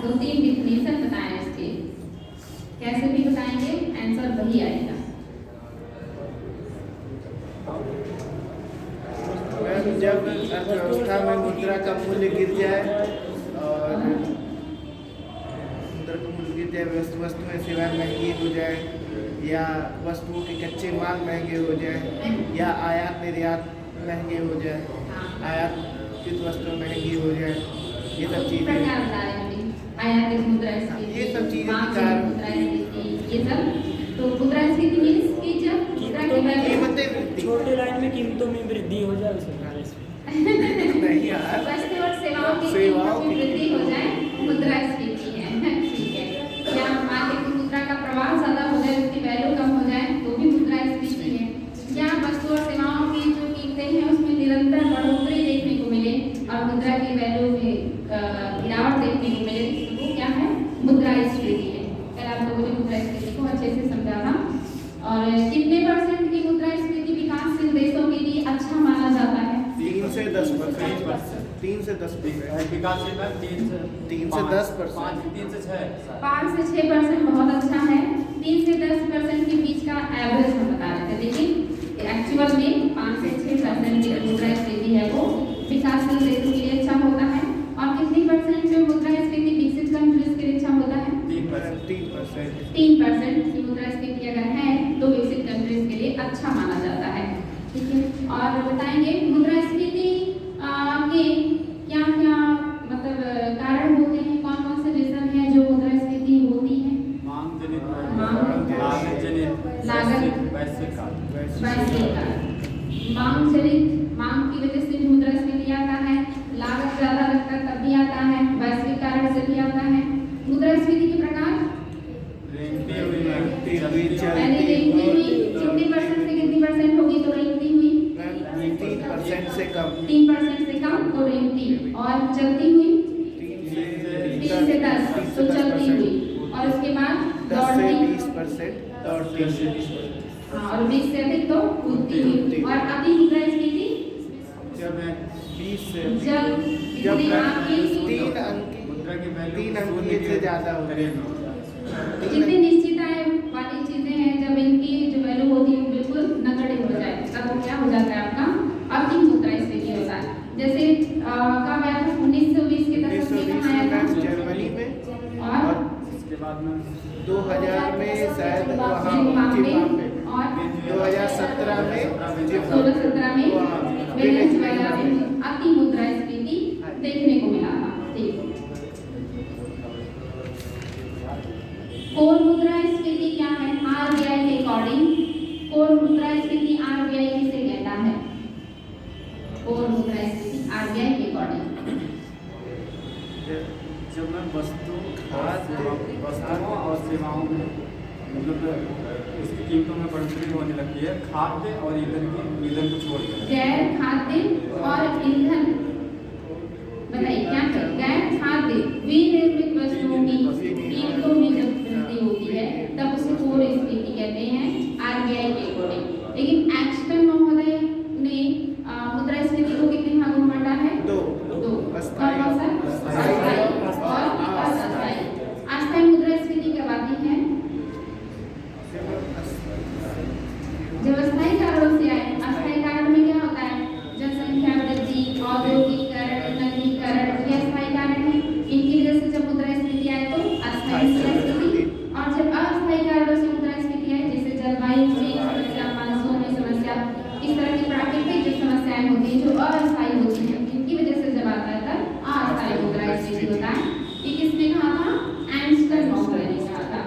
2-3 definition बताएं इसके, कैसे भी बताएंगे आंसर वही आएगा। जब अर्थव्यवस्था में मुद्रा का मूल्य गिर जाए और मुद्रा का मूल्य गिर जाए, वस्तुएं सेवाएं महंगी हो जाए, या वस्तुओं के कच्चे माल महंगे हो जाए, या आयात निर्यात महंगे हो जाए, आयातित वस्तुएं महंगी हो जाए, ये सब चीजें आयातित मुद्रास्फीति, ये सब चीजें मुद्रास्फीति, ये सब। तो मुद्रास्फीति मीन्स कि जब मुद्रा की कीमतें छोटे लाइन में कीमतों में वृद्धि हो जाए उसे नहीं यार, वस्तु और सेवाओं की कीमतों में वृद्धि हो जाए, मुद्रास्फीति है। ठीक है। या मार्केट की मुद्रा का प्रवाह ज्यादा हो जाए, उसकी वैल्यू कम हो जाए, तो भी मुद्रास्फीति है। या वस्तु और सेवाओं की जो कीमतें हैं उसमें निरंतर बढ़ोतरी देखने को मिले और मुद्रा की वैल्यू में गिरावट देखने को मिले, तो वो क्या है? मुद्रास्फीति है। कल आप लोगों ने मुद्रास्फीति को अच्छे से समझा था। और कितने परसेंट की मुद्रास्फीति विकासशील देशों के लिए अच्छा माना जाता है? 3 से 10%। 3 से 10%। विकासशील में 3 से 10%। 3 से 6। 5 से 6% बहुत अच्छा है। 3 से 10% के बीच का एवरेज हम बता रहे थे, लेकिन एक्चुअल में 5 से 6% की मुद्रास्फीति है वो विकासशील देशों के लिए अच्छा होता है। और कितनी परसेंट जो मुद्रास्फीति विकसित कंट्रीज के लिए अच्छा होता है? 3%। 3% की मुद्रास्फीति अगर है तो विकसित कंट्रीज के लिए अच्छा माना जाता है। ठीक है। और बताएंगे मुद्रास्फीति के क्या क्या मतलब कारण होते हैं, कौन कौन से रीजन है जो मुद्रास्फीति होती है? मांग जनित, लागत जनित, लागत, वैश्विक मांग जनित, मांग की वजह से भी मुद्रास्फीति आता है। लागत ज्यादा लगता है तब भी आता है, वैश्विक कारण से भी आता है। मुद्रास्फीति के प्रकार पहले रेंगती हुई 50% से कितनी परसेंट होगी तो रेंगती हुई? 3% से कम। 3% से कम तो रेंगती। और चलती हुई 3 से 10 तो चलती हुई। और उसके बाद 10 से 20% दौड़ती। और 20 से अधिक तो कूदती हुई। और अति मुद्रास्फीति जब 20 से जब आपकी 3 अंक से ज्यादा हो गए, जितनी निश्चित आय वाली चीजें हैं, जब इनकी जो वैल्यू होती है वो बिल्कुल नगण्य हो जाए, तब वो क्या हो जाता है? आपका अति मुद्रास्फीति होता है। जैसे कब आया था? 1920 के दशक में कहाँ आया था? जर्मनी में। और इसके बाद में 2000 में शायद वहाँ जिम्बाब्वे। और 2017 में 16-17 में वेनेजुएला में अति मुद्रास्फीति देखने को मिला था। ठीक। कोर मुद्रास्फीति क्या है? आरबीआई के अकॉर्डिंग कोर मुद्रास्फीति आरबीआई किसे कहता है? कोर मुद्रास्फीति आरबीआई के अकॉर्डिंग जब मैं वस्तुओं और सेवाओं में मतलब इसकी कीमतों में बढ़ोतरी होने लगती है, खाद्य और ईंधन को छोड़कर। गैर खाद्य और ईंधन बताइए क्या है? गैर खाद्य विनिर्मित वस्तुओं की कीमतों में जब वृद्धि होती है तब उसे कोर स्फीति कहते हैं आरबीआई के अकॉर्डिंग। लेकिन एक्सटन महोदय ने मुद्रास्फीति को कितने भागों में बांटा है? 2। अस्थायी और अस्थायी। अस्थायी मुद्रास्फीति कब आती है? जब अस्थायी कारणों से आए। अस्थायी कारण में क्या होता है? जनसंख्या वृद्धि, औद्योगिकीकरण, नगरीकरण, ये अस्थायी कारण है। इनकी वजह से जब मुद्रास्फीति आए तो अस्थायी मुद्रास्फीति। और जब अस्थायी कारणों से मुद्रास्फीति आए, जैसे जलवायु में समस्या, मानसून में समस्या, इस तरह की प्राकृतिक जो समस्याएं होती हैं जो अस्थायी होती हैं, इनकी वजह से जब आता है तब अस्थायी मुद्रास्फीति होता है। ये किसने कहा था? एंस्टन महोदय ने कहा था।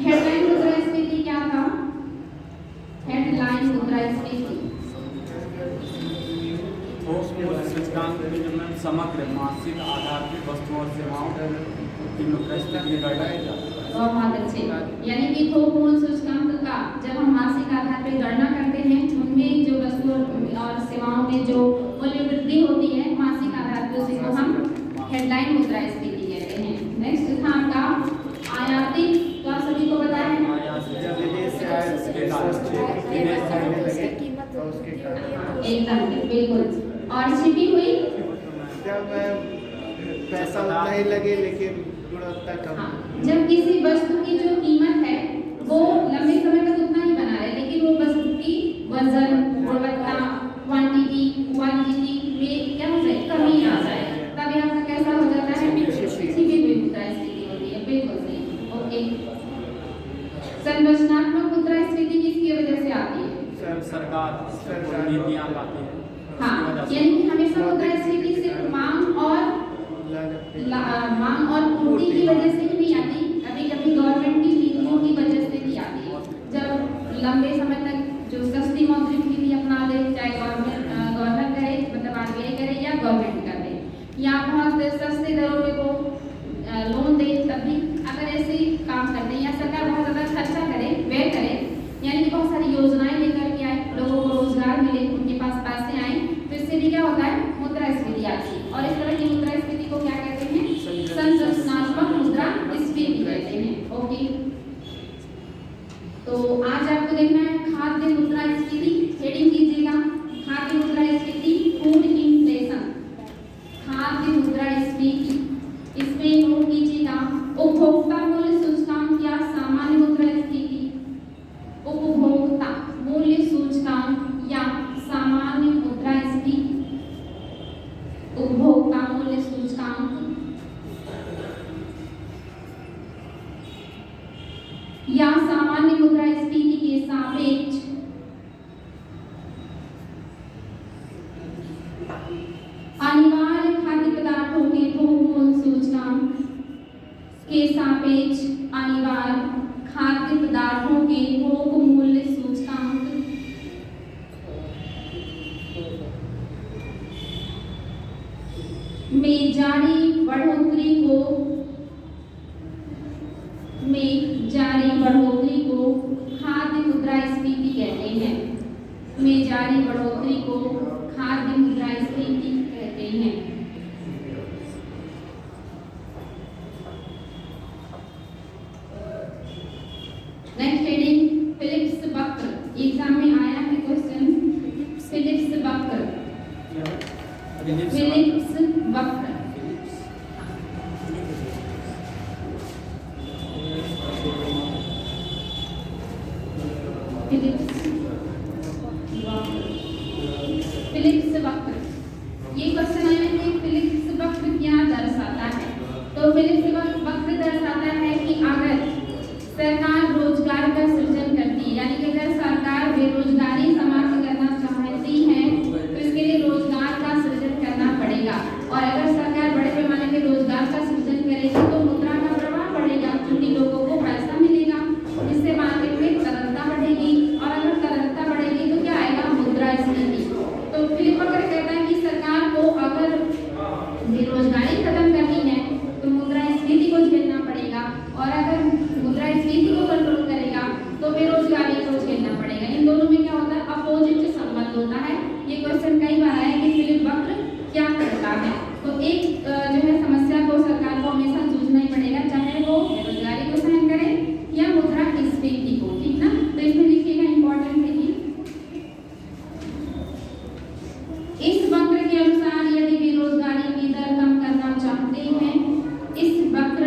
हेडलाइन मुद्रास्फीति क्या था? हेडलाइन मुद्रास्फीति सूचकांक में समग्र मासिक आधार पर वस्तुओं और सेवाओं की मुद्रास्फीति की गणना की जाती है। बहुत अच्छे। यानी कि थोक मूल्य सूचकांक का जब हम मासिक आधार पर गणना करते हैं, उनमें जो वस्तुओं और सेवाओं में जो मूल्य वृद्धि होती है मासिक आधार पर, उसी को हम हेडलाइन मुद्रास्फीति कहते हैं। नेक्स्ट था आपका आयातित, तो आप सभी को पता है एकदम बिल्कुल। और छिपी हुई जब पैसा उतना ही लगे लेकिन गुणवत्ता कम। हाँ, जब किसी वस्तु की जो कीमत है वो लंबे समय तक उतना ही बना रहे, लेकिन वो वस्तु की वजन, गुणवत्ता, क्वांटिटी, क्वालिटी में क्या हो जाए, कमी आ जाए, तब यहाँ का कैसा हो जाता है, छिपी हुई मुद्रास्फीति होती है। बिल्कुल सही, ओके। संरचनात्मक मुद्रास्फीति किसकी वजह से आती है? सरकार नीतियाँ लाती है। हाँ, यानी कि हमेशा मुद्रास्फीति सिर्फ मांग और पूर्ति की वजह से ही नहीं आती, कभी कभी गवर्नमेंट की नीतियों की वजह से भी आती है। जब लंबे समय तक जो सस्ती मौद्रिक नीति अपना दे, चाहे गवर्नर करे, मतलब आरबीआई करे या गवर्नमेंट करे, या बहुत सस्ते दरों में वो लोन दे, तब भी अगर ऐसे काम करते हैं या सरकार बहुत ज़्यादा खर्चा करे, व्यय करे, यानी कि बहुत सारी योजनाएं लेकर के आए, लोगों को रोजगार मिले, उनके पास पैसे आए, तो इससे भी क्या होता है, मुद्रास्फीति आती है। और इस तरह की मुद्रास्फीति को क्या कहते हैं? संरचनात्मक मुद्रास्फीति कहते हैं। ओके, तो आज आपको देखना है खाद्य मुद्रास्फीति। हेडिंग कीजिएगा खाद्य मुद्रास्फीति, फूड इन्फ्लेशन। खाद्य मुद्रास्फीति, इसमें नोट कीजिएगा उपभोक्ता मूल्य सूचकांक या सामान्य मुद्रास्फीति। उपभोक्ता मूल्य सूचकांक या सामान्य मुद्रास्फीति। उपभोक्ता मूल्य सूचकांक या सामान्य मुद्रास्फीति के सापेक्ष अनिवार्य खाद्य पदार्थों के थोक मूल्य सूचकांक के सापेक्ष अनिवार्य खाद्य पदार्थों के थोक मूल्य सूचकांक में जारी बढ़ोतरी को खाद्य मुद्रास्फीति कहते हैं। में जारी बढ़ोतरी को खाद्य मुद्रास्फीति कहते हैं। नेक्स्ट हेडिंग फिलिप्स वक्र। एग्जाम में आया है क्वेश्चन, फिलिप्स वक्र। फिलिप्स वक्र फिलिप्स वक्र, ये क्वेश्चन आया है कि फिलिप्स वक्र क्या दर्शाता है? तो फिलिप्स वक्र दर्शाता है कि अगर सरकार रोजगार का सृजन करती है, यानी कि अगर सरकार बेरोजगारी समाप्त करना चाहती है तो इसके लिए रोजगार का सृजन करना पड़ेगा। और अगर सरकार बड़े पैमाने पे रोजगार का सृजन करेगी तो मुद्रा का प्रवाह बढ़ेगा, क्योंकि लोगों को पैसा मिलेगा, जिससे मार्केट में तरलता बढ़ेगी, और अगर तरलता बढ़ेगी तो क्या आएगा, मुद्रास्फीति। तो फिलिप वक्र कहता है कि सरकार को अगर बेरोजगारी खत्म करनी है तो मुद्रास्फीति को झेलना पड़ेगा, और अगर मुद्रास्फीति को कंट्रोल करेगा तो बेरोजगारी को झेलना पड़ेगा। इन दोनों में क्या होता है, अपोजिट संबंध होता है। ये क्वेश्चन कई बार आया कि फिलिप वक्र क्या करता है। तो एक जो है समस्या को सरकार को हमेशा जूझना ही पड़ेगा, चाहे वो बेरोजगारी को सहन करे या मुद्रास्फीति को, ठीक ना। तो इसमें लिखिएगा इंपॉर्टेंट है कि इस वक्र के अनुसार यदि बेरोजगारी की दर कम करना चाहते हैं, इस वक्र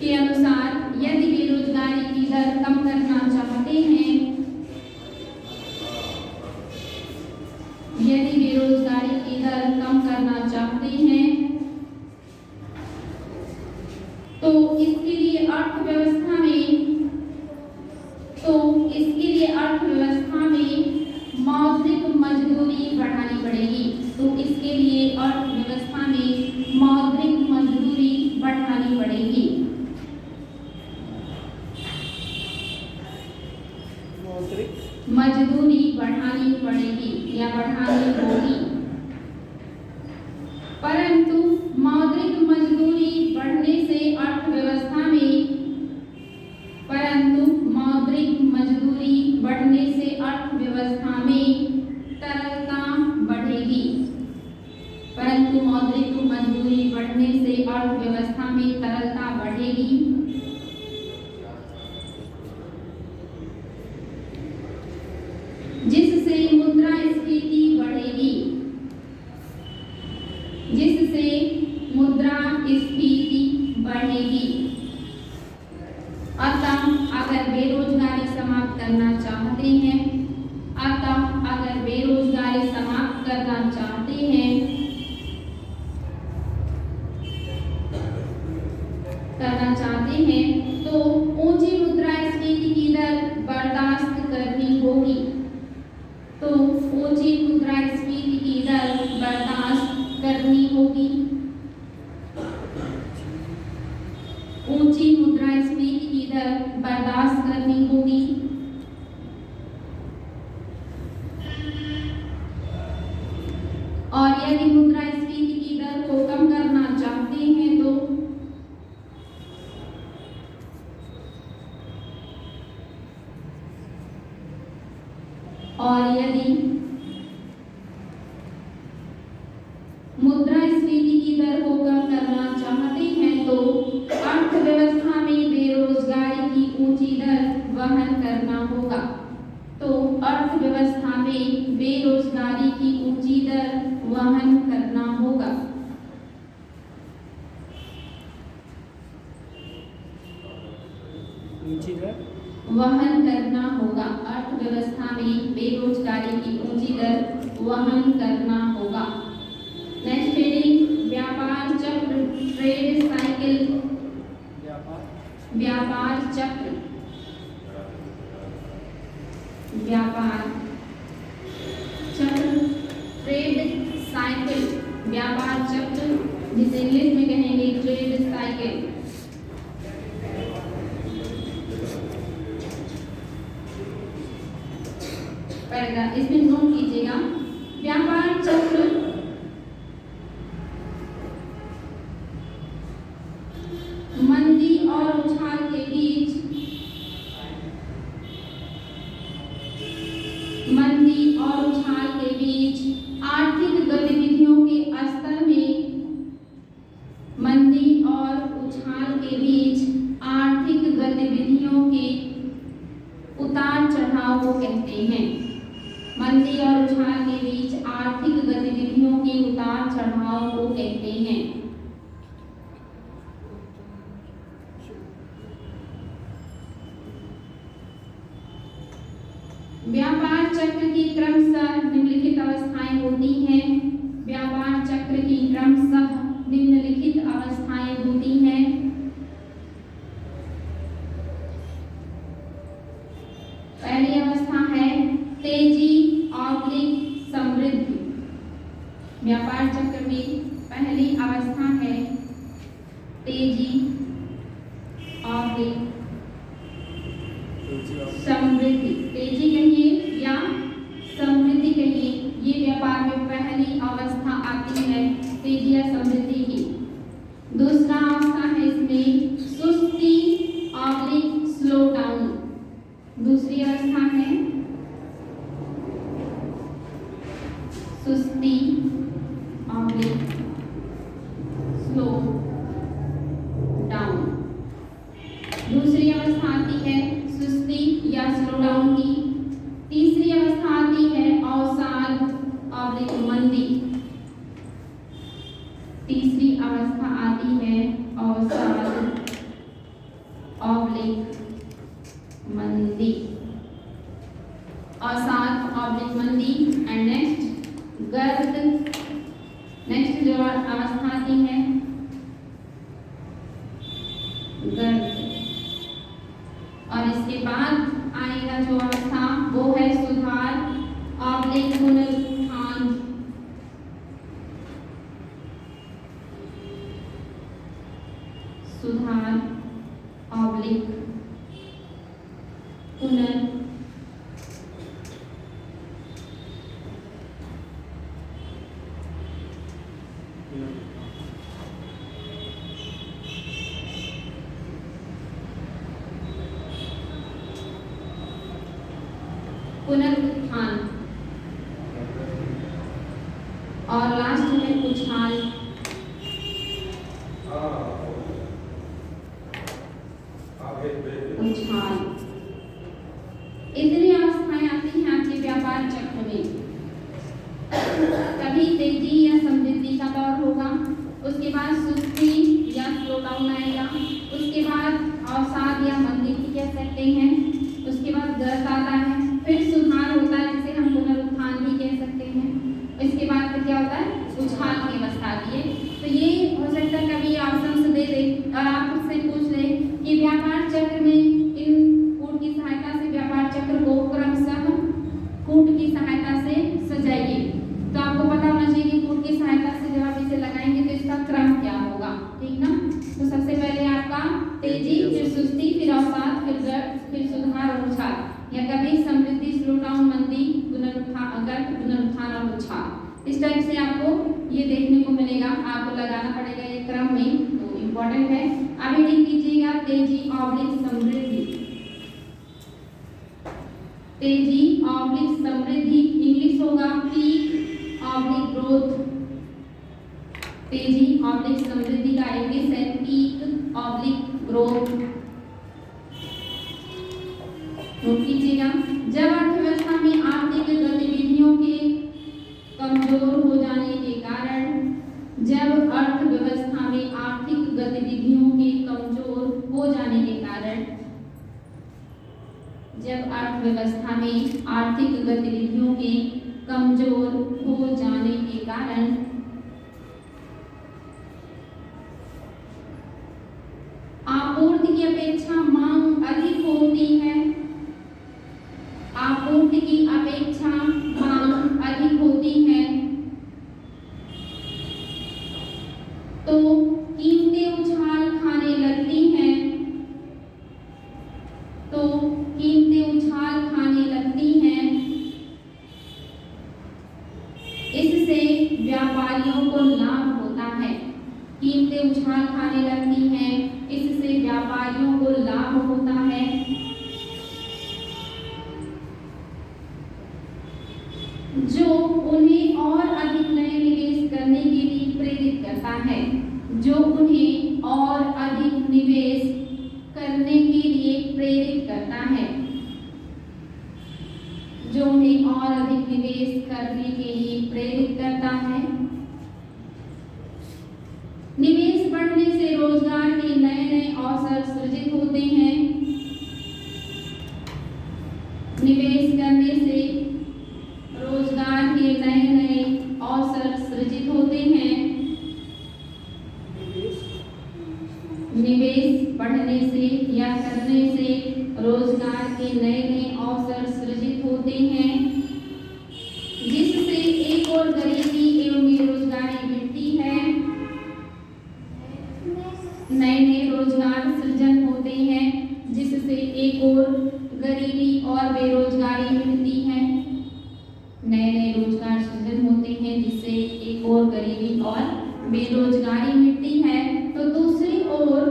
के अनुसार यदि बेरोजगारी की दर कम करना चाहते हैं, यदि बेरोजगारी की दर कम करना चाहते हैं तो इसके लिए अर्थव्यवस्था में मौद्रिक मजदूरी बढ़ानी पड़ेगी। तो इसके लिए अर्थव्यवस्था में मौद्रिक मजदूरी बढ़ानी पड़ेगी। मजदूरी बढ़ानी पड़ेगी या बढ़ानी होगी। परंतु मौद्रिक मजदूरी बढ़ने से अर्थव्यवस्था में तरलता बढ़ेगी। परंतु मौद्रिक मजदूरी बढ़ने से अर्थव्यवस्था में तरलता बढ़ेगी, जिससे मुद्रास्फीति बढ़ेगी, जिससे और यदि मुद्रास्फीति की दर को कम करना चाहते हैं तो मुद्रास्फीति की दर को कम करना चाहते हैं तो अर्थव्यवस्था में बेरोजगारी की ऊंची दर वहन करना होगा। तो अर्थव्यवस्था में बेरोजगारी की ऊंची दर वहन करना होगा। ऊंची दर वहन करना होगा। अर्थव्यवस्था में बेरोजगारी की ऊंची दर वहन करना होगा। नेक्स्ट हेडिंग व्यापार चक्र, ट्रेड साइकिल। व्यापार चक्र, व्यापार चक्र, ट्रेड साइकिल। व्यापार चक्र जिसे इंग्लिश में कहेंगे ट्रेड साइकिल। इसमें नोट कीजिएगा व्यापार चक्र मंदी और उछाल के बीच, मंदी और उछाल के बीच आर्थिक गतिविधियों के स्तर में, मंदी और उछाल के बीच आर्थिक गतिविधियों के उतार चढ़ाव को कहते हैं। मंदी और उछाल के बीच आर्थिक गतिविधियों के उतार चढ़ाव को कहते हैं। व्यापार चक्र की क्रमशः निम्नलिखित अवस्थाएं होती हैं। व्यापार चक्र की क्रमशः निम्नलिखित अवस्थाएं होती हैं। पहली अवस्था है तेजी ऑब्लिक समृद्धि। व्यापार चक्र में पहली अवस्था है तेजी ऑब्लिक समृद्धि। तेजी कहिए या समृद्धि कहिए, ये व्यापार में पहली अवस्था आती है तेजी या समृद्धि की। दूसरा अवस्था है इसमें सुस्ती ऑब्लिक स्लो डाउन। दूसरी अवस्था है सुस्ती ऑब्लिक स्लो डाउन। दूसरी अवस्था आती है सुस्ती या स्लो डाउन की। तीसरी अवस्था आती है अवसाद ऑब्लिक मंदी। तीसरी अवस्था आती है अवसाद ऑब्लिक मंदी। अवसाद ऑब्लिक मंदी। एंड नेक्स्ट गर्द। नेक्स्ट जो अवस्था आती है गर्द। और इसके बाद आएगा जो अवस्था वो है सुधार ऑब्लिक पुनरुत्थान। सुधार ऑब्लिक पुनरुत्थान। और लास्ट में उछाल। उछाल। इतनी अवस्थाएं आती हैं आपके व्यापार चक्र में। कभी तेजी या समृद्धि का दौर होगा, उसके बाद सुस्ती या स्लो डाउन आएगा, उसके बाद अवसाद या मंदी भी कह सकते हैं, उसके बाद गर्द आता है, फिर सुधार होता है जिसे हम पुनरुत्थान भी कह सकते हैं। इसके बाद फिर क्या होता है उछाल की अवस्था आती है। इस टाइप से आपको ये देखने को मिलेगा, आपको लगाना पड़ेगा ये क्रम में, तो इम्पोर्टेंट है। अब हेडिंग कीजिएगा तेजी ऑब्लिक समृद्धि। तेजी ऑब्लिक समृद्धि इंग्लिश होगा पीक ऑब्लिक ग्रोथ। तेजी ऑब्लिक समृद्धि का इंग्लिश है पीक ऑब्लिक ग्रोथ। नोट कीजिएगा, जब अर्थव्यवस्था में आर्थिक गतिविधियों के कमजोर हो जाने के कारण, जब अर्थव्यवस्था में आर्थिक गतिविधियों के कमजोर हो जाने के कारण, जब अर्थव्यवस्था में आर्थिक गतिविधियों के कमजोर हो जाने के कारण आपूर्ति की अपेक्षा मांग अधिक होती है, आपूर्ति की अपेक्षा मांग अधिक होती है, तो कीमतें उछाल खाने लगती हैं, तो कीमतें उछाल खाने लगती हैं। इससे व्यापारियों को लाभ होता है। कीमतें उछाल खाने लगती हैं, इससे व्यापारियों को लाभ होता है। जो उन्हें और अधिक नए निवेश करने के लिए प्रेरित करता है, जो उन्हें और अधिक निवेश करने के लिए प्रेरित करता है, जो उन्हें और अधिक निवेश करने के लिए प्रेरित करता है। निवेश बढ़ने से रोजगार के नए नए अवसर सृजित होते हैं। निवेश करने से रोजगार के नए नए अवसर सृजित होते हैं। निवेश बढ़ने से या करने से रोजगार के नए नए अवसर सृजित होते हैं, जिससे एक और गरीबी एवं बेरोजगारी मिटती है। नए नए रोजगार सृजन होते हैं, जिससे एक और गरीबी और बेरोजगारी मिटती है। नए नए रोजगार सृजन होते हैं, जिससे एक और गरीबी और बेरोजगारी मिटती है। तो दूसरी ओर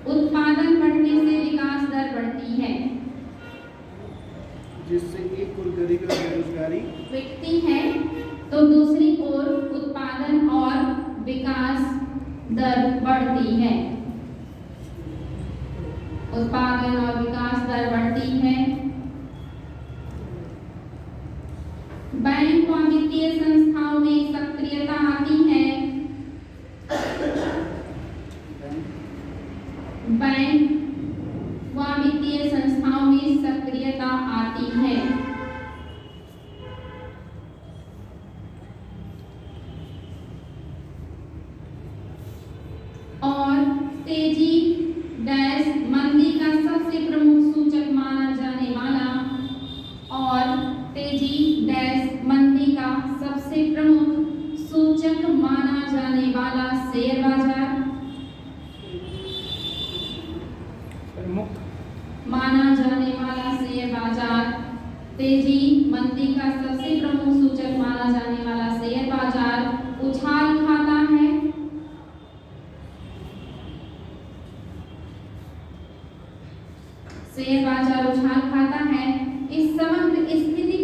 उत्पादन बढ़ने से विकास दर बढ़ती है, जिससे एक और गरीबी और बेरोजगारी मिटती है। तो दूसरी ओर उत्पादन और विकास दर बढ़ती है। उत्पादन और विकास दर बढ़ती है। बैंक व वित्तीय संस्थाओं में सक्रियता आती है। बैंक व वित्तीय संस्थाओं में सक्रियता आती है। और तेजी डैश मंदी का सबसे प्रमुख सूचक माना जाने वाला, और तेजी डैश मंदी का सबसे प्रमुख सूचक माना जाने वाला शेयर बाजार, माना जाने वाला शेयर बाजार। तेजी मंदी का सबसे प्रमुख सूचक माना जाने वाला शेयर बाजार उछाल खाता है। शेयर बाजार उछाल खाता है। इस समग्र स्थिति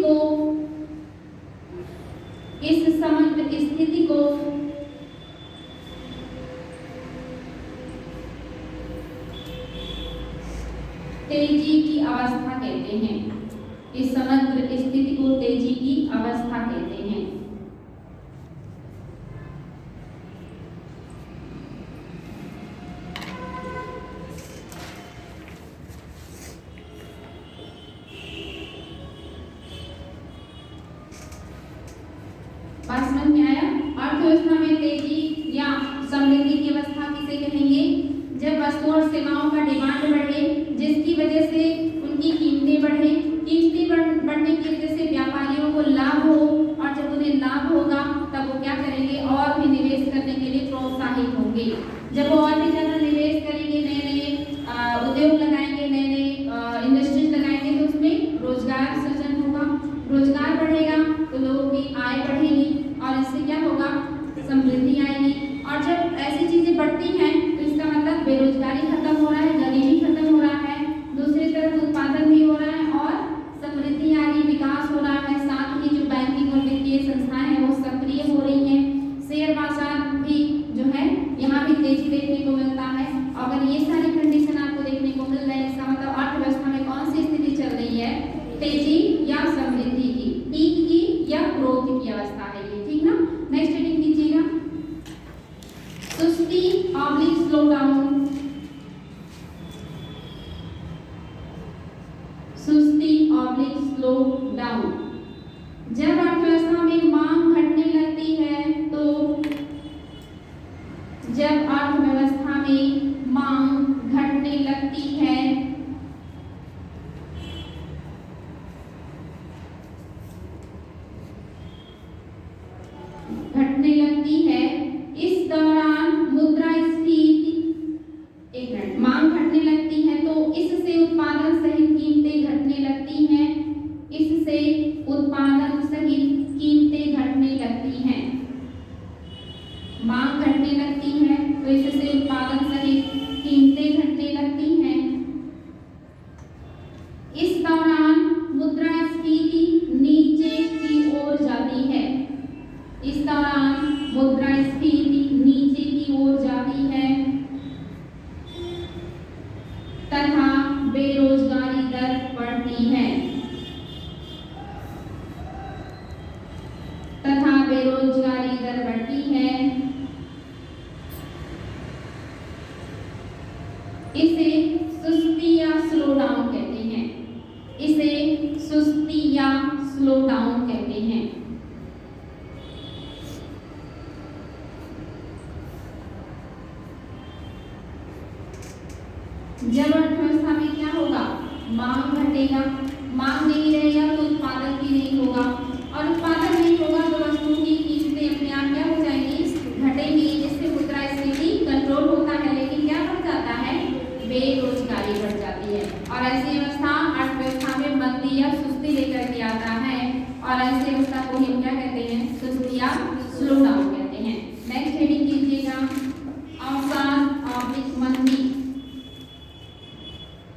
को तेजी की अवस्था कहते हैं। इस समग्र स्थिति को तेजी की अवस्था कहते हैं। बात समझ में आया? अर्थव्यवस्था में तेजी या समृद्धि की अवस्था किसे कहेंगे? जब वस्तु और सेवाओं का डिमांड बढ़े, जिसकी वजह से उनकी कीमतें बढ़े, कीमतें बढ़ने की वजह से व्यापारियों को लाभ हो, और जब उन्हें होगी, आय बढ़ेगी और इससे क्या होगा, समृद्धि आएगी। और जब ऐसी चीजें बढ़ती हैं तो इसका मतलब बेरोजगारी खत्म हो रहा है, गरीबी खत्म हो रहा है, दूसरी तरफ उत्पादन भी हो रहा है और समृद्धि आ रही, विकास हो रहा है। साथ ही जो बैंकिंग और वित्तीय संस्थाएं हैं वो सक्रिय हो रही हैं, शेयर बाजार भी जो है यहाँ भी तेजी देखने को मिलता है। अगर ये सारी कंडीशन आपको देखने को मिल रहे हैं, इसका मतलब अर्थव्यवस्था में कौन सी स्थिति चल रही है, तेजी या समृद्धि की, पीक की या ग्रोथ की अवस्था है ये, ठीक ना। नेक्स्ट हेडिंग कीजिएगा, सुस्ती ऑब्लिक स्लो डाउन। सुस्ती ऑब्लिक स्लो डाउन। जब अर्थव्यवस्था में मांग घटने लगती है तो जब अर्थव्यवस्था में मांग घटने लगती है इस दौरान मुद्रास्फीति, एक मिनट, मांग घटने लगती है तो इससे उत्पादन सहित कीमतें घटने लगती हैं, इससे उत्पादन सहित कीमतें घटने लगती हैं। मांग घटने लगती है तो इससे उत्पादन सहित कीमतें घटने लगती हैं। इस दौरान मुद्रास्फीति नीचे की ओर जाती है। इस दौरान मुद्रास्फीति नीचे की ओर जाती है तथा बेरोजगारी दर बढ़ती है। इसे सुस्ती या स्लो डाउन कहते हैं। इसे सुस्ती या स्लो डाउन कहते हैं। जब अर्थव्यवस्था में क्या होगा, मांग घटेगा, मांग नहीं रहेगा तो उत्पादन भी नहीं होगा, और उत्पादन नहीं होगा तो वस्तुओं की कीमतें अपने आप क्या हो जाएंगी, घटेंगी, जिससे मुद्रास्फीति कंट्रोल होता है। लेकिन क्या बढ़ जाता है, बेरोजगारी बढ़ जाती है, और ऐसी अवस्था अर्थव्यवस्था में मंदी या सुस्ती लेकर के आता है, और ऐसी अवस्था को हम क्या कहते हैं, सुस्ती या स्लो डाउन कहते हैं। नेक्स्ट हेडिंग कीजिएगा, अवसाद ऑब्लिक मंदी।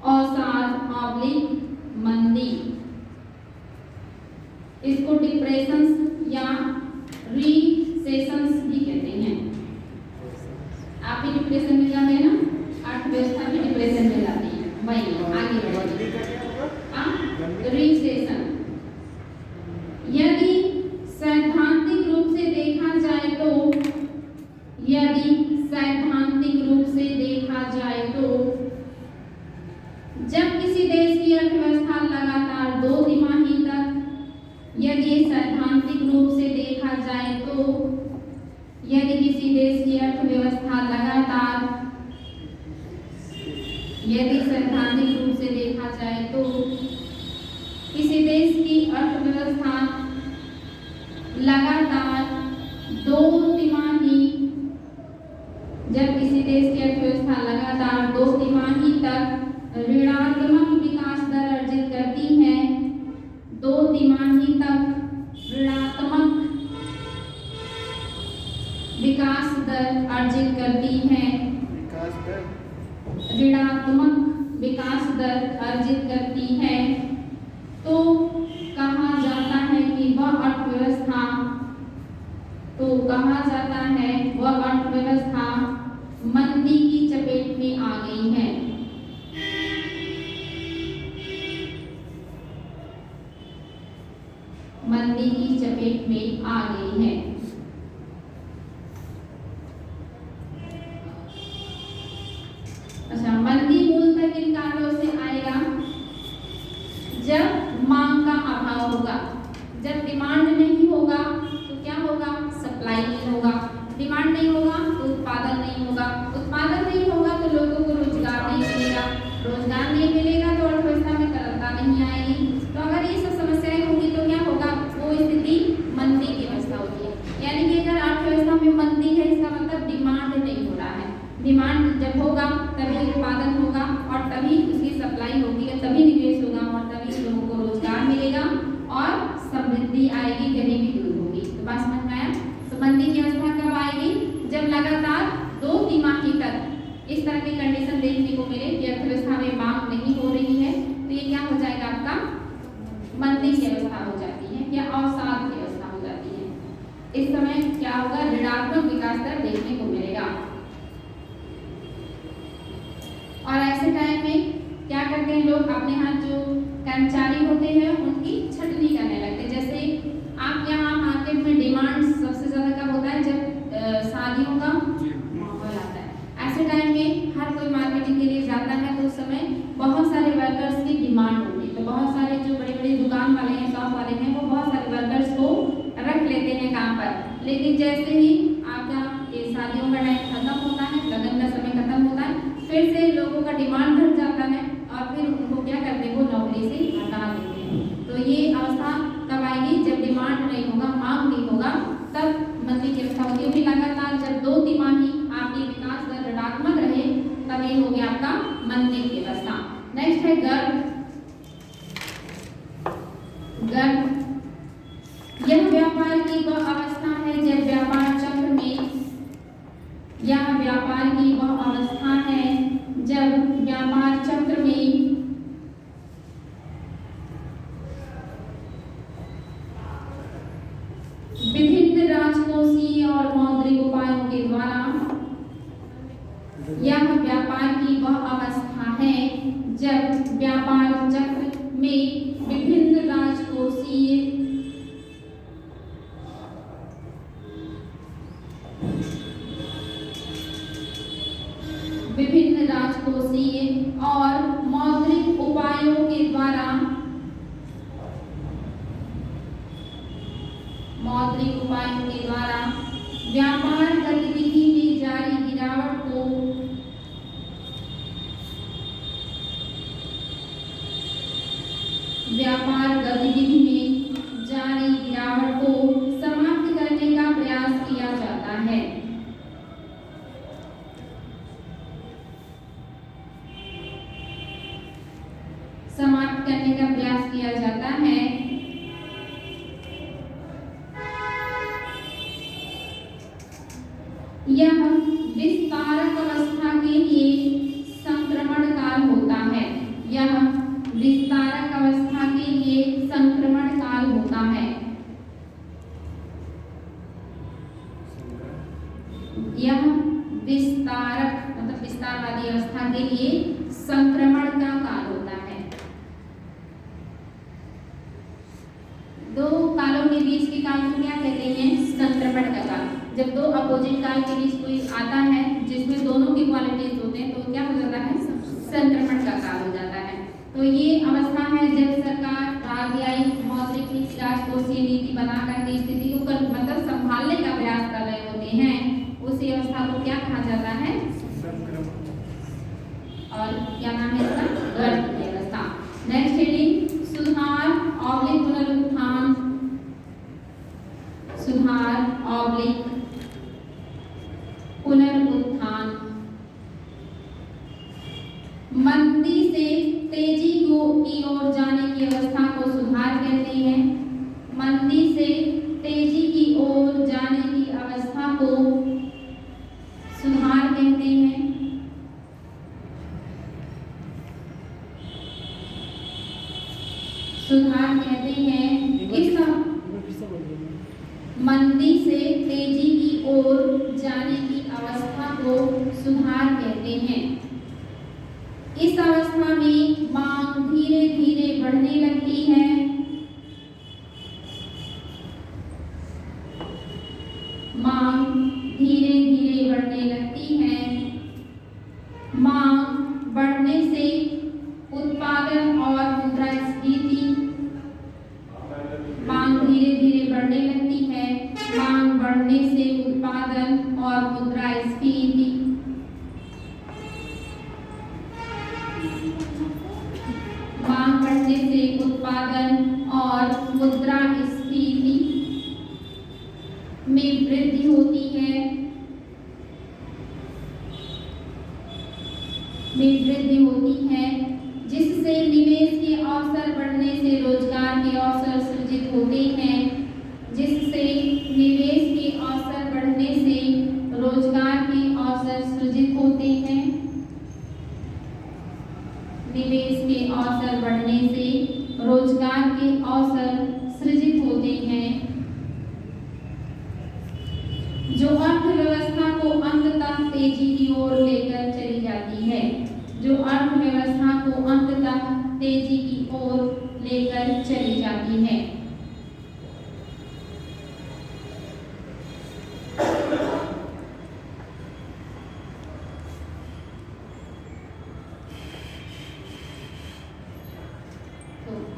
अवसाद ऑब्लिक मंदी, इसको डिप्रेशंस या रिसेशंस भी कहते हैं। आप भी डिप्रेशन में जाते हैं ना, अर्थव्यवस्था भी डिप्रेशन में जाती है, वही आगे बढ़िए। रिसेशन, यदि सैद्धांतिक रूप से देखा जाए तो, यदि सैद्धांतिक रूप से देखा जाए तो जब किसी देश की अर्थव्यवस्था लगातार 2 तिमाही तक, यदि सैद्धांतिक रूप से देखा जाए तो, यदि किसी देश की अर्थव्यवस्था लगातार, यदि सैद्धांतिक रूप से देखा जाए तो किसी देश की अर्थव्यवस्था लगातार 2 तिमाही, जब किसी देश की अर्थव्यवस्था लगातार 2 तिमाही तक ऋणात्मक विकास दर अर्जित करती है, 2 तिमाही तक ऋणात्मक विकास दर अर्जित करती है, ऋणात्मक विकास दर अर्जित करती है, तो कहा जाता है कि वह अर्थव्यवस्था, तो कहा जाता है वह अर्थव्यवस्था मंदी की चपेट में आ गई है। मंदी की चपेट में आ गई है। अच्छा, मंदी मूलतः किन कारणों से आएगा, जब मांग का अभाव होगा। जब डिमांड नहीं होगा तो क्या होगा, सप्लाई नहीं होगा, डिमांड नहीं होगा तो उत्पादन नहीं होगा, उत्पादन नहीं होगा तो लोगों को रोजगार नहीं मिलेगा, रोजगार नहीं मिलेगा तो अर्थव्यवस्था में तरलता नहीं आएगी। तो अगर ये सब समस्याएं होंगी तो क्या होगा, वो स्थिति मंदी की अवस्था होती है। यानी कि अगर अर्थव्यवस्था में मंदी है, इसका मतलब डिमांड नहीं हो रहा है। डिमांड जब होगा तभी उत्पादन होगा, और तभी उसकी सप्लाई होगी, तभी निवेश होगा, और तभी लोगों को रोजगार मिलेगा और समृद्धि आएगी, गरीबी दूर होगी। मंदी की अवस्था हो जाती है या अवसाद की अवस्था हो जाती है। इस समय क्या होगा, ऋणात्मक विकास दर देखने को मिलेगा। और ऐसे टाइम में क्या करते हैं लोग, अपने यहाँ जो कर्मचारी होते हैं उनकी छटनी करने लगते हैं। जैसे आप यहाँ मार्केट में डिमांड सबसे ज्यादा कब होता है, जब शादियों का माहौल आता है। ऐसे टाइम में हर कोई मार्केटिंग के लिए जाता है तो उस समय बहुत सारे वर्कर्स की डिमांड होती है। तो बहुत सारे जो बड़े बड़े दुकान वाले हैं, शॉप वाले हैं, वो बहुत सारे वर्कर्स को रख लेते हैं काम पर। लेकिन जैसे ही आपका ये शादियों का टाइम खत्म होता है, लगन का समय खत्म होता है, फिर से लोगों का डिमांड घट जाता है और फिर उनको क्या करते हैं, वो नौकरी से हटा देते हैं। तो ये अवस्था कब आएगी, जब डिमांड नहीं होगा, मांग नहीं होगा, तब मंदी की अवस्था होती है। फिर लगातार जब 2 तिमाही आपकी विकास दर ऋणात्मक रहे तब ये हो गया आपका मंदी की अवस्था। नेक्स्ट है गर्भ। गर्भ यह व्यापार की वह अवस्था है जब व्यापार चक्र में, यह व्यापार की वह अवस्था है जब व्यापार चक्र में विभिन्न राजकोषीय और मौद्रिक उपायों के द्वारा, यह व्यापार की वह अवस्था है जब व्यापार चक्र में विभिन्न राजकोषीय और मौद्रिक उपायों के द्वारा, मौद्रिक उपायों के द्वारा व्यापार गतिविधि में जारी गिरावट को, व्यापार गतिविधि में जारी गिरावट को समाप्त करने का प्रयास किया जाता है। समाप्त करने का प्रयास किया जाता है। यह विस्तारक अवस्था के लिए संक्रमण काल होता है। यह विस्तारक अवस्था के लिए संक्रमण काल होता है। यह विस्तारक मतलब विस्तारवादी अवस्था के लिए संक्रमण का काल होता है। 2 कालों के बीच के काल को क्या कहते हैं, संक्रमण का काल। जब 2 अपोजिट काल के बीच कोई आता है जिसमें दोनों की क्वालिटीज होते हैं तो क्या हो जाता है, संक्रमण का काल हो जाता है। तो ये अवस्था है जब सरकार RBI मौद्रिक नीति, राजकोषीय नीति बनाकर के स्थिति को मतलब संभालने का प्रयास कर रहे होते हैं, उसी अवस्था को क्या कहा जाता है, और क्या नाम है इसका, गर्भ की अवस्था। नेक्स्ट हेडिंग सुधार ऑब्लिक पुनरुत्थान। सुधार ऑब्लिक पुनरुत्थान। मंदी से तेजी की ओर जाने की अवस्था को सुधार कहते हैं। मंदी से तेजी की ओर जाने की अवस्था को सुधार कहते हैं। सुधार कहते हैं। इस मंदी से तेजी की ओर जाने की अवस्था को सुधार कहते हैं। इस अवस्था में मांग धीरे धीरे बढ़ने लगती है। मांग धीरे धीरे बढ़ने लगती है। मांग बढ़ने से उत्पादन और मुद्रास्फीति, मांग धीरे धीरे बढ़ने लगती है। मांग बढ़ने से उत्पादन और मुद्रास्फीति, मांग बढ़ने से उत्पादन और मुद्रास्फीति में वृद्धि होती है। जिससे निवेश के अवसर बढ़ने से रोजगार के अवसर सृजित होते हैं। जिससे निवेश के अवसर बढ़ने से रोजगार के अवसर सृजित होते हैं। निवेश के अवसर बढ़ने से रोजगार के अवसर सृजित होते हैं, जो अर्थव्यवस्था को अंततः तेजी की ओर लेकर चली जाती है, जो अर्थव्यवस्था को अंततः तेजी की ओर लेकर चली जाती है।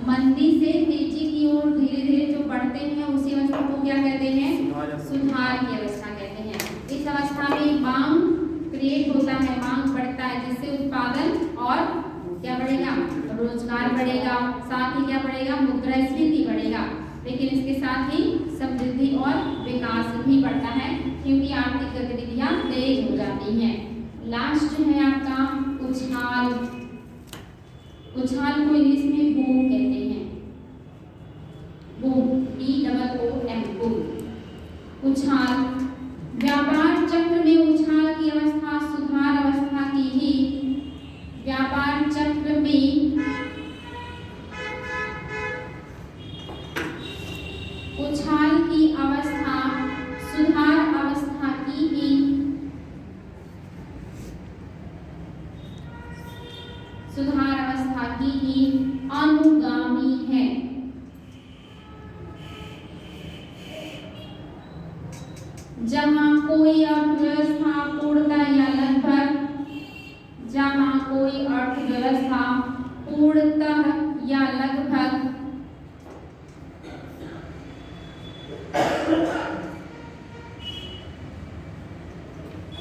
मंदी से तेजी की ओर धीरे धीरे जो बढ़ते हैं उसी अवस्था को क्या कहते हैं? सुधार की अवस्था कहते हैं। इस अवस्था में मांग क्रिएट होता है, मांग बढ़ता है, जिससे उत्पादन और क्या बढ़ेगा? रोजगार बढ़ेगा, साथ ही क्या बढ़ेगा? मुद्रास्फीति बढ़ेगा। लेकिन इसके साथ ही समृद्धि और विकास भी बढ़ता है, क्योंकि आर्थिक गतिविधियां तेज हो जाती हैं। लास्ट है आपका उछाल। उछाल को इंग्लिश में बूम कहते हैं। Boom, BOOM, boom. उछाल, व्यापार चक्र में उछाल की अवस्था सुधार अवस्था की ही व्यापार चक्र में उछाल की अवस्था सुधार अवस्था की ही सुधार अवस्था की ही अनुगामी है। जहां कोई अर्थव्यवस्था पूर्णतः या लगभग जहां कोई अर्थव्यवस्था पूर्णतः या लगभग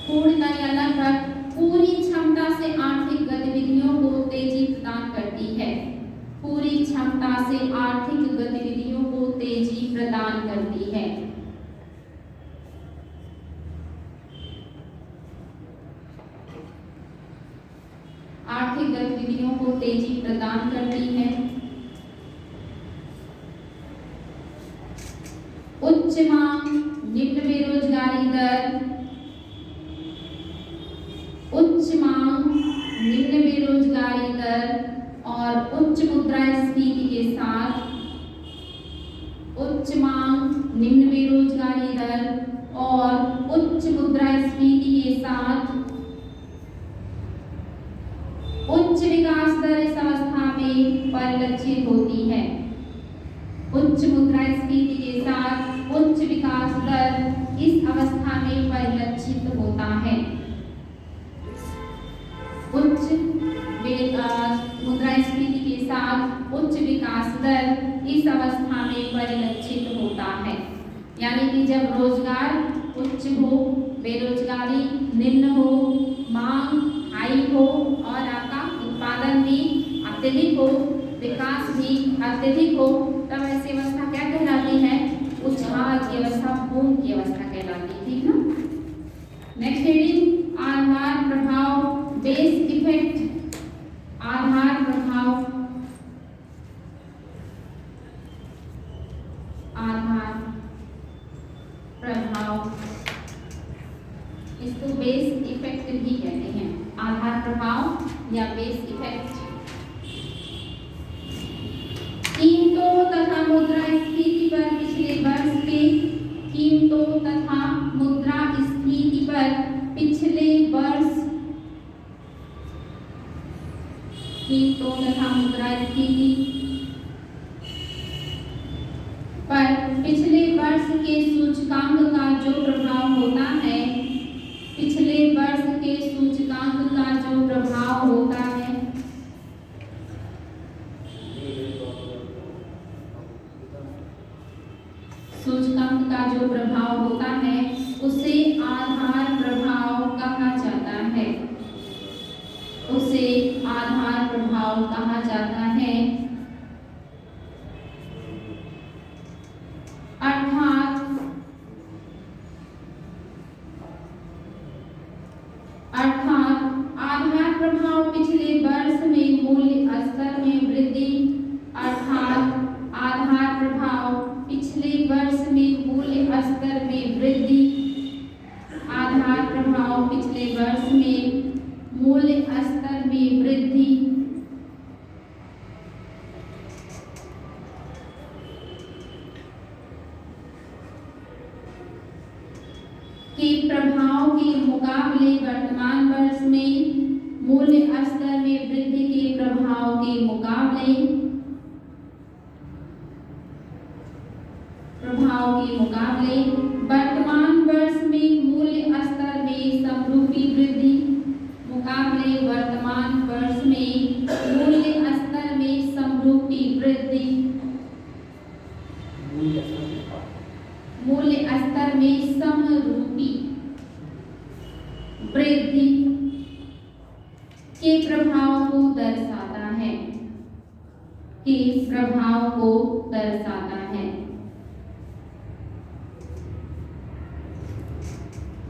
पूर्णतः या लगभग पूरी क्षमता से आर्थिक गतिविधियों को तेजी प्रदान करती है, पूरी क्षमता से आर्थिक गतिविधियों को तेजी प्रदान करती है। आर्थिक गतिविधियों को तेजी प्रदान करती है। उच्च मांग, निम्न बेरोजगारी दर, उच्च मांग, निम्न बेरोजगारी दर और उच्च मुद्रास्फीति के साथ उच्च मांग, निम्न बेरोजगारी दर और उच्च मुद्रास्फीति के साथ उच्च विकास दर इस अवस्था में परिलक्षित होती है। उच्च मुद्रास्फीति के साथ उच्च विकास दर इस अवस्था में परिलक्षित होता है। उच्च मुद्रास्फीति के साथ उच्च विकास दर इस अवस्था में परिलक्षित होता है। यानी कि जब रोजगार उच्च हो, बेरोजगारी निम्न हो, मांग हाई हो और आपका उत्पादन भी अत्यधिक हो, विकास भी अत्यधिक हो, तब ऐसी अवस्था क्या कहलाती है? उछाल की अवस्था, बूम की अवस्था कहलाती है। ठीक ना। नेक्स्ट हेडिंग, आधार प्रभाव, बेस इफेक्ट। आधार प्रभाव, आधार प्रभाव, इसको बेस इफेक्ट भी कहते हैं। आधार प्रभाव या बेस इफेक्ट। कीमतों तथा मुद्रास्फीति पर पिछले वर्ष में कीमतों तथा मुद्रास्फीति पर पिछले वर्ष कीमतों तथा मुद्रास्फीति पर पिछले वर्ष के सूचकांक का जो प्रभाव होता है, पिछले वर्ष के सूचकांक का जो प्रभाव होता है, सूचकांक का जो प्रभाव होता है उसे आधार प्रभाव कहा जाता है। उसे आधार प्रभाव कहा जाता है। अर्थात आधार प्रभाव पिछले वर्ष में मूल्य स्तर में वृद्धि, अर्थात आधार प्रभाव पिछले वर्ष में मूल्य स्तर में वृद्धि, आधार प्रभाव पिछले वर्ष में मूल्य स्तर में वृद्धि, मुकाबले वर्तमान वर्ष में मूल्य स्तर में वृद्धि के प्रभाव के मुकाबले वर्तमान वर्ष में मूल्य स्तर में समरूपी वृद्धि वर्तमान वर्ष में मूल्य स्तर में समरूपी वृद्धि मूल्य स्तर में समरूपी वृद्धि के प्रभाव को दर्शाता है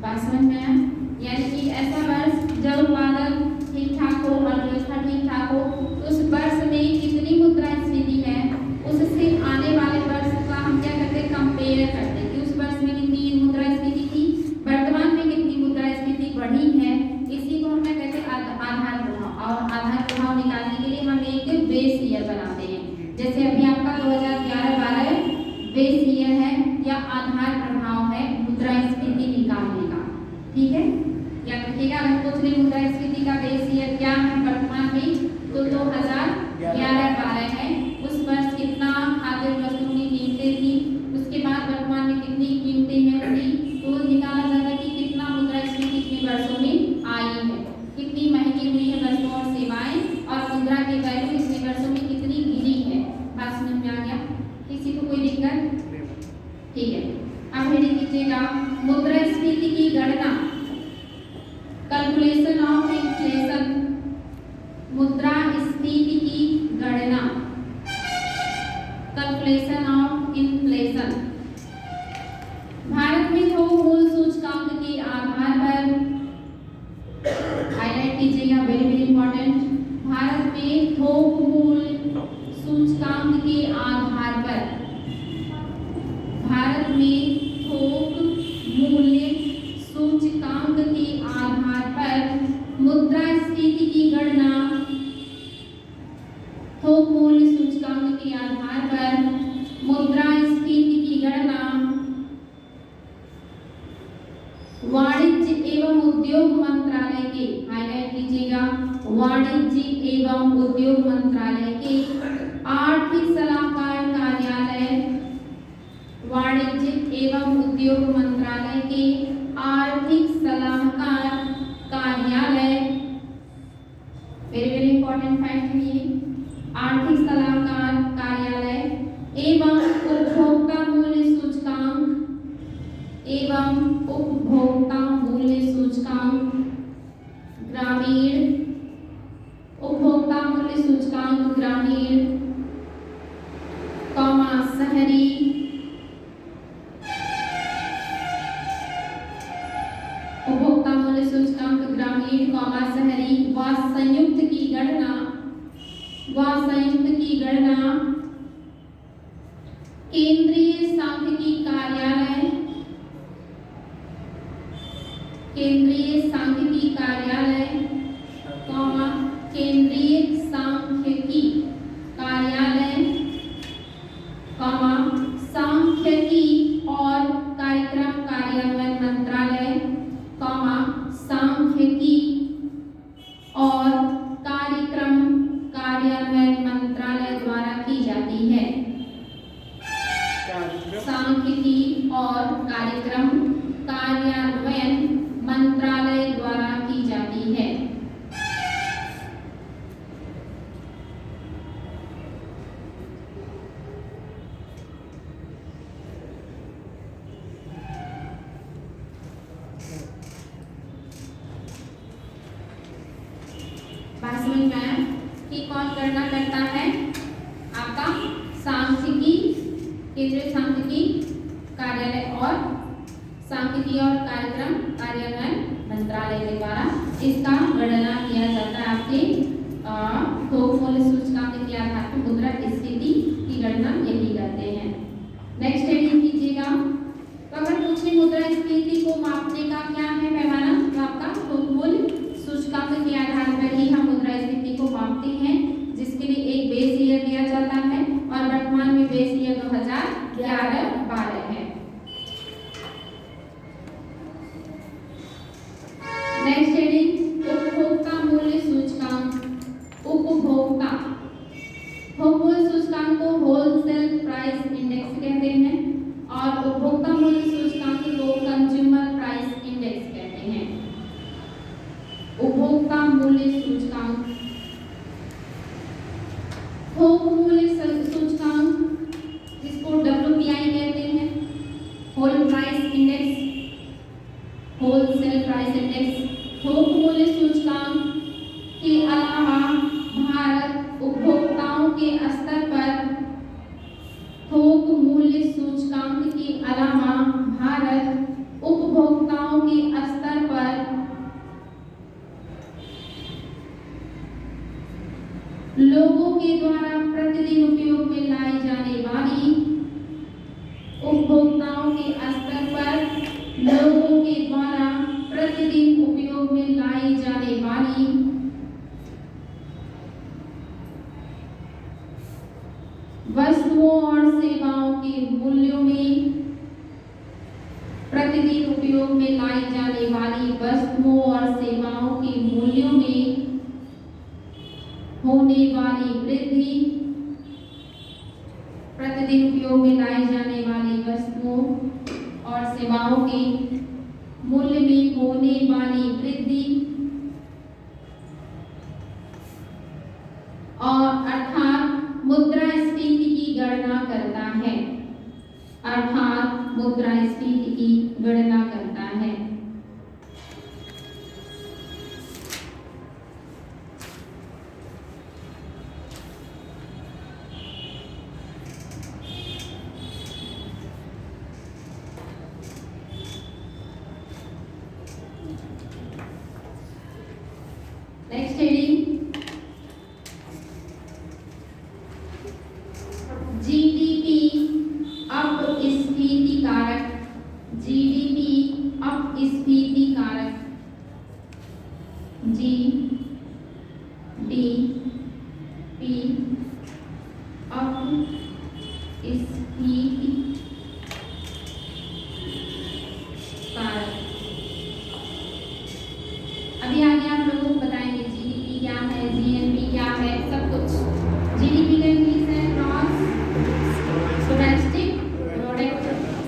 बात समझ में आया? यानी कि ऐसा वर्ष जब उत्पादन ठीक ठाक हो, अर्थव्यवस्था ठीक ठाक हो, उस वर्ष में कितनी मुद्रास्फीति है उससे आने वाले वर्ष का हम क्या करते हैं, कंपेयर करते हैं कि उस वर्ष में कितनी मुद्रास्फीति थी, वर्तमान में कितनी मुद्रास्फीति बढ़ी है। इसी को हम क्या कहते हैं, आधार प्रभाव। और आधार प्रभाव निकालने के लिए हम एक बेस ईयर बनाते हैं। जैसे अभी आपका 2011-12 बेस ईयर है या आधार प्रभाव है मुद्रास्फीति निकालने का। ठीक है, याद रखिएगा। अगर पूछ रहे मुद्रास्फीति का बेस ईयर क्या है वर्तमान में, तो 2011-12 है। उस वर्ष कितना खाद्य वस्तुओं की कीमतें थी, उसके बाद वर्तमान में कितनी कीमतें हैं उनकी, तो निकाला जाता है कि कितना मुद्रास्फीति कितने वर्षों में आई है, कितनी महंगी हुई है वस्तुएं और सेवाएं, और मुद्रा की वैल्यू इतने वर्षों में कितनी गिरी है। बात समझ में आ गया? किसी को कोई दिक्कत? ठीक है, अब हेडिंग कीजिएगा मुद्रास्फीति की गणना, कैलकुलेशन ऑफ इन्फ्लेशन। मुद्रास्फीति की गणना, कैलकुलेशन ऑफ इन्फ्लेशन। भारत में थोक मूल्य सूचकांक के आधार पर, हाईलाइट कीजिएगा, वेरी वेरी इंपॉर्टेंट। भारत में थोक मूल्य सूचकांक के आधार पर, भारत में थोक मूल्य सूचकांक के आधार पर मुद्रास्फीति की गणना, थोक मूल्य सूचकांक के आधार पर मुद्रास्फीति की गणना वाणिज्य एवं उद्योग मंत्रालय के, हाईलाइट कीजिएगा, वाणिज्य एवं उद्योग मंत्रालय के आर्थिक सलाहकार कार्यालय, वाणिज्य एवं उद्योग मंत्रालय के आर्थिक सलाहकार कार्यालय, वेरी वेरी इंपॉर्टेंट फैक्ट है ये, आर्थिक सलाहकार कार्यालय एवं उपभोक्ता मूल्य सूचकांक, एवं उपभोक्ता मूल्य सूचकांक ग्रामीण, उपभोक्ता मूल्य सूचकांक ग्रामीण, शहरी, उपभोक्ता मूल्य सूचकांक ग्रामीण, शहरी व संयुक्त की गणना, केंद्रीय सांख्यिकी कार्यालय, केंद्रीय सांख्यिकी कार्यालय, केंद्रीय सांख्यिकी कार्यालय, सांख्यिकी और कार्यक्रम कार्यान्वयन मंत्रालय, सांख्यिकी और कार्यक्रम कार्यान्वयन मंत्रालय द्वारा की जाती है। सांख्यिकी और कार्यक्रम कार्यान्वयन मंत्रालय द्वारा की जाती है। बात समझ में आया कि कौन गणना करता है? आपका सांख्यिकी, केंद्रीय सांख्यिकी कार्यालय और सांख्यिकी और कार्यक्रम कार्यान्वयन मंत्रालय के द्वारा इसका गणना किया जाता है। आपके थोक मूल्य सूचकांक के आधार पर मुद्रास्फीति की गणना यही करते हैं। नेक्स्ट हेडिंग कीजिएगा, तो अगर पूछे मुद्रास्फीति को मापने का क्या है पैमाना, तो आपका थोक मूल्य सूचकांक के आधार पर ही हम मुद्रास्फीति को मापते हैं, जिसके लिए एक बेस ईयर दिया जाता है और वर्तमान में बेस ईयर 2011-12 है। सूचकांक को होलसेल प्राइस इंडेक्स कहते हैं और उपभोक्ता मूल्य सूचकांक को कंज्यूमर प्राइस इंडेक्स कहते हैं। उपभोक्ता मूल्य सूचकांक, थोक मूल्य सूचकांक जिसको WPI कहते हैं, whole price index, wholesale price index, थोक मूल्य सूचकांक के अलावा भारत उपभोक्ताओं के स्तर पर, थोक मूल्य सूचकांक के अलावा भारत उपभोक्ताओं के स्तर पर लोगों के द्वारा प्रतिदिन उपयोग में लाई जाने वाली, उपभोक्ताओं के स्तर पर लोगों के द्वारा प्रतिदिन उपयोग में लाई जाने वाली वस्तुओं और सेवाओं के मूल्यों में, प्रतिदिन उपयोग में लाई जाने वाली वस्तुओं और सेवाओं के मूल्यों में होने वाली वृद्धि, प्रतिदिन उपयोग में लाई जाने वाली वस्तुओं और सेवाओं के मूल्य में होने वाली वृद्धि और अर्थात मुद्रास्फीति की गणना करता है, अर्थात मुद्रास्फीति की गणना करता है। नेक्स्ट हेडिंग जीडीपी अपस्फीति कारक, जीडीपी अपस्फीति कारक, जीडीपी अपस्फीति कारक। अभी आगे आप लोगों को बताएंगे जीडीपी क्या है, जीएनपी क्या है, सब कुछ। जीडीपी का इंग्लिश है ग्रॉस डोमेस्टिक प्रोडक्ट,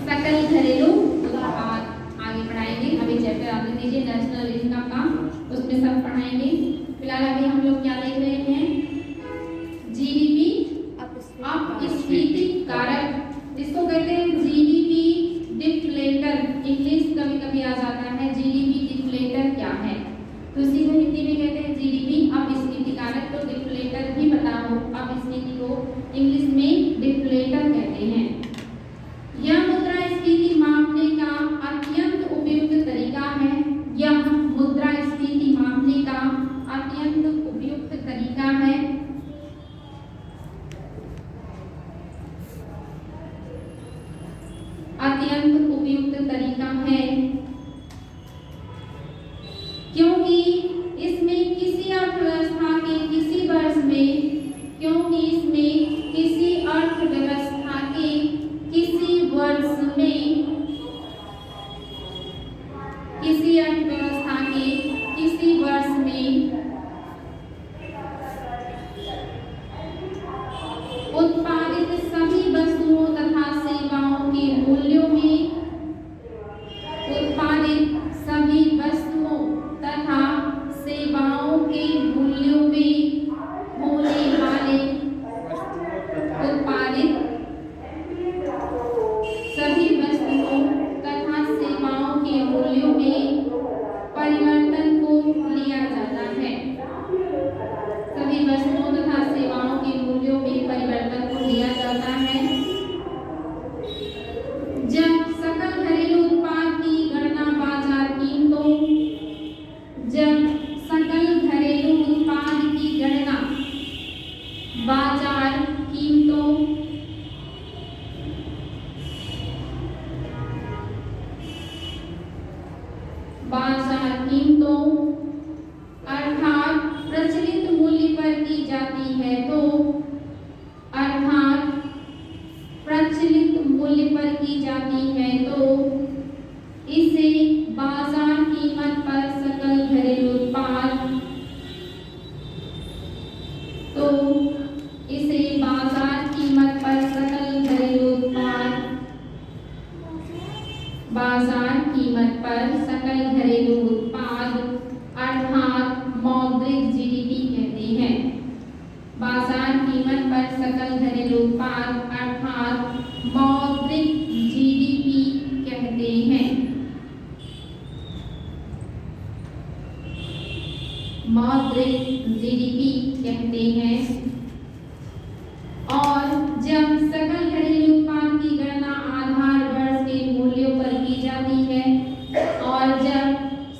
सकल घरेलू उत्पाद। आगे पढ़ाएंगे, अभी चैप्टर आगे दीजिए नेशनल इनकम का, उसमें सब पढ़ाएंगे। फिलहाल अभी हम लोग क्या देख रहे हैं, जीडीपी अपस्फीति कारक, इसको कहते हैं जीडीपी डिफ्लेटर। इंग्लिश कभी कभी आ जाता है, जीडीपी डिफ्लेटर क्या है, तो इसी को हिंदी में कहते हैं जीडीपी अपस्फीति कारक। तो डिफ्लेटर भी पता हो, अपस्फीति को इंग्लिश में डिफ्लेटर कहते हैं। यह मुद्रास्फीति मापने का अत्यंत उपयुक्त तरीका है, यह मुद्रास्फीति मापने का अत्यंत उपयुक्त तरीका है। अत्यंत उपयुक्त तरीका है क्योंकि इसमें किसी अर्थव्यवस्था के किसी वर्ष में, क्योंकि इसमें किसी अर्थव्यवस्था के किसी वर्ष में, किसी अर्थव्यवस्था के किसी वर्ष में उत्पादित सभी वस्तुओं तथा सेवाओं के मूल्यों में, उत्पादित सभी वस्तुओं तथा सेवाओं के मूल्यों में होने वाले, उत्पादित सभी वस्तुओं तथा सेवाओं के मूल्यों में परिवर्तन को लिया जाता है। सभी वस्तुओं तथा सेवाओं के मूल्यों में परिवर्तन को लिया कीमत पर सकल घरेलू उत्पाद अर्थात मौद्रिक जीडीपी कहते हैं। मौद्रिक जीडीपी कहते हैं। और जब सकल घरेलू उत्पाद की गणना आधार वर्ष के मूल्यों पर की जाती है और जब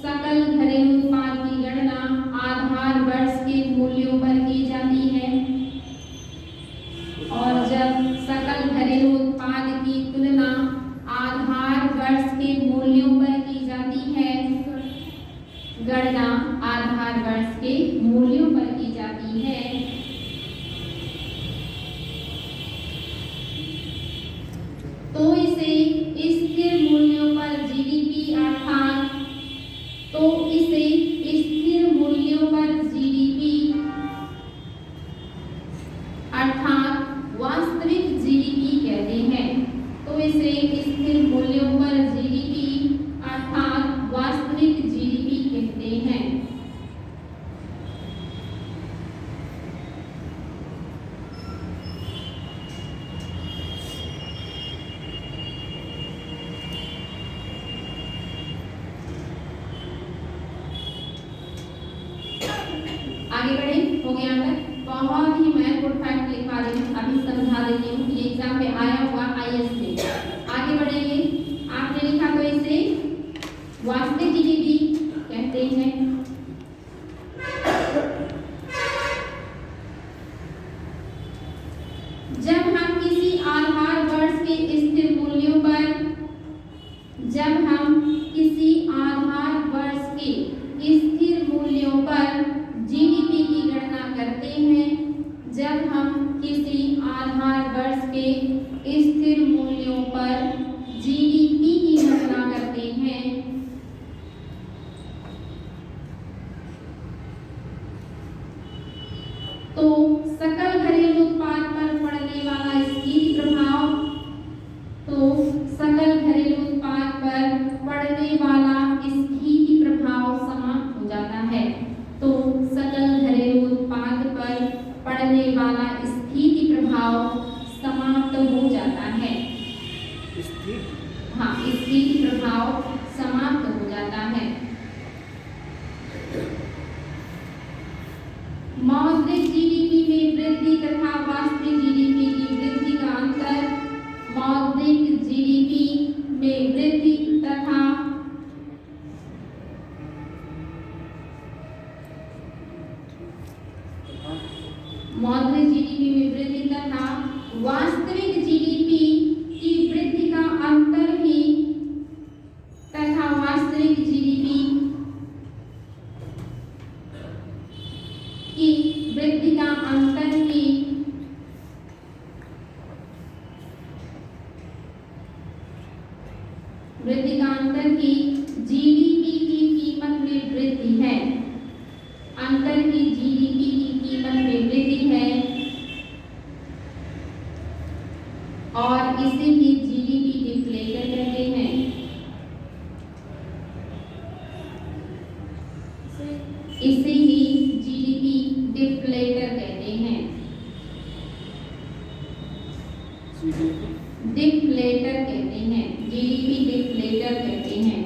सकल घरेलू उत्पाद की गणना आधार वर्ष के मूल्यों पर की जाती है और जब सकल घरेलू उत्पाद की तुलना आधार वर्ष के मूल्यों पर की जाती है, गणना आधार वर्ष के मूल्यों पर की जाती है, तो इसे स्थिर मूल्यों पर जीडीपी अर्थात स्थिर मूल्यों पर जीडीपी अर्थात वास्तविक जीडीपी कहते हैं। तो इसे स्थिर मूल्यों पर जीडीपी अर्थात वास्तविक जीडीपी कहते हैं। आगे बढ़े, हो गया अंदर। बहुत ही महत्वपूर्ण फैक्ट लिखवा रही हूँ, अभी समझा देती हूँ। ये एग्जाम में आया हुआ आईएएस में। आगे बढ़ेंगे, आपने लिखा तो इसे वास्तविक जीडीपी कहते हैं। जब हम किसी आधार वर्ष के स्थिर मूल्यों पर जब हम किसी आधार वर्ष के स्थिर मूल्यों पर जीडीपी की गणना करते हैं, जब हम किसी आधार वर्ष के स्थिर मूल्यों पर जीडीपी की गणना करते हैं, तो सकल घरेलू उत्पाद पर पड़ने वाला स्थिति प्रभाव सकल घरेलू उत्पाद पर पड़ने वाला स्थिति प्रभाव समाप्त हो जाता है। तो सकल घरेलू उत्पाद पर पड़ने वाला स्थिति प्रभाव समाप्त हो जाता है। स्थिति प्रभाव समाप्त हो जाता है। मौद्रिक जीडीपी में वृद्धि तथा वास्तविक जीडीपी की वृद्धि का अंतर। मौद्रिक जीडीपी में वृद्धि तथा मौद्रिक जीडीपी में वृद्धि तथा वास्तविक जीडीपी की वृद्धि का अंतर ही तथा वास्तविक जीडीपी की वृद्धि का अंतर ही जीडीपी की कीमत में वृद्धि है। अंतर ही जीडीपी की कीमत में वृद्धि है और इसे ही जीडीपी डिफ्लेटर कहते हैं। इसे ही जीडीपी डिफ्लेटर कहते हैं। डिफ्लेटर कहते हैं, जीडीपी डिफ्लेटर कहते हैं।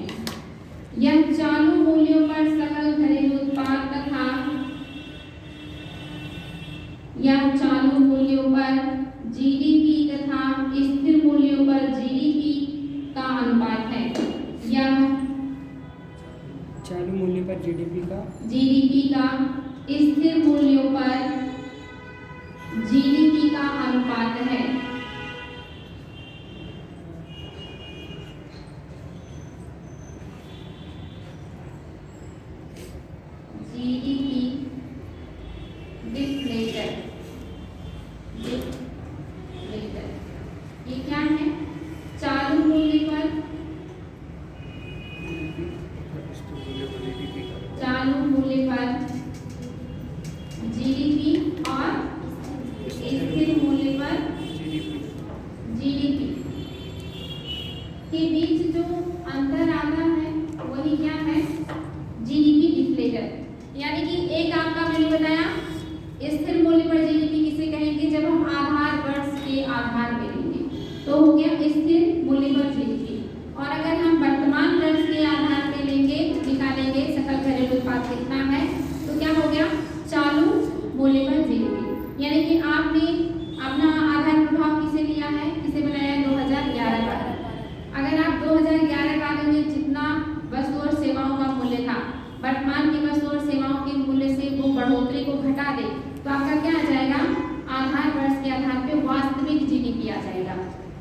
यह चालू मूल्यों पर सकल घरेलू उत्पाद तथा चालू मूल्यों पर जीडीपी तथा स्थिर मूल्यों पर जीडीपी का अनुपात है। यह चालू मूल्य पर जीडीपी का स्थिर मूल्यों पर जीडीपी का अनुपात है। जीडीपी डिफ्लेटर ये क्या है? चालू मूल्य पर जीडीपी और स्थिर मूल्य पर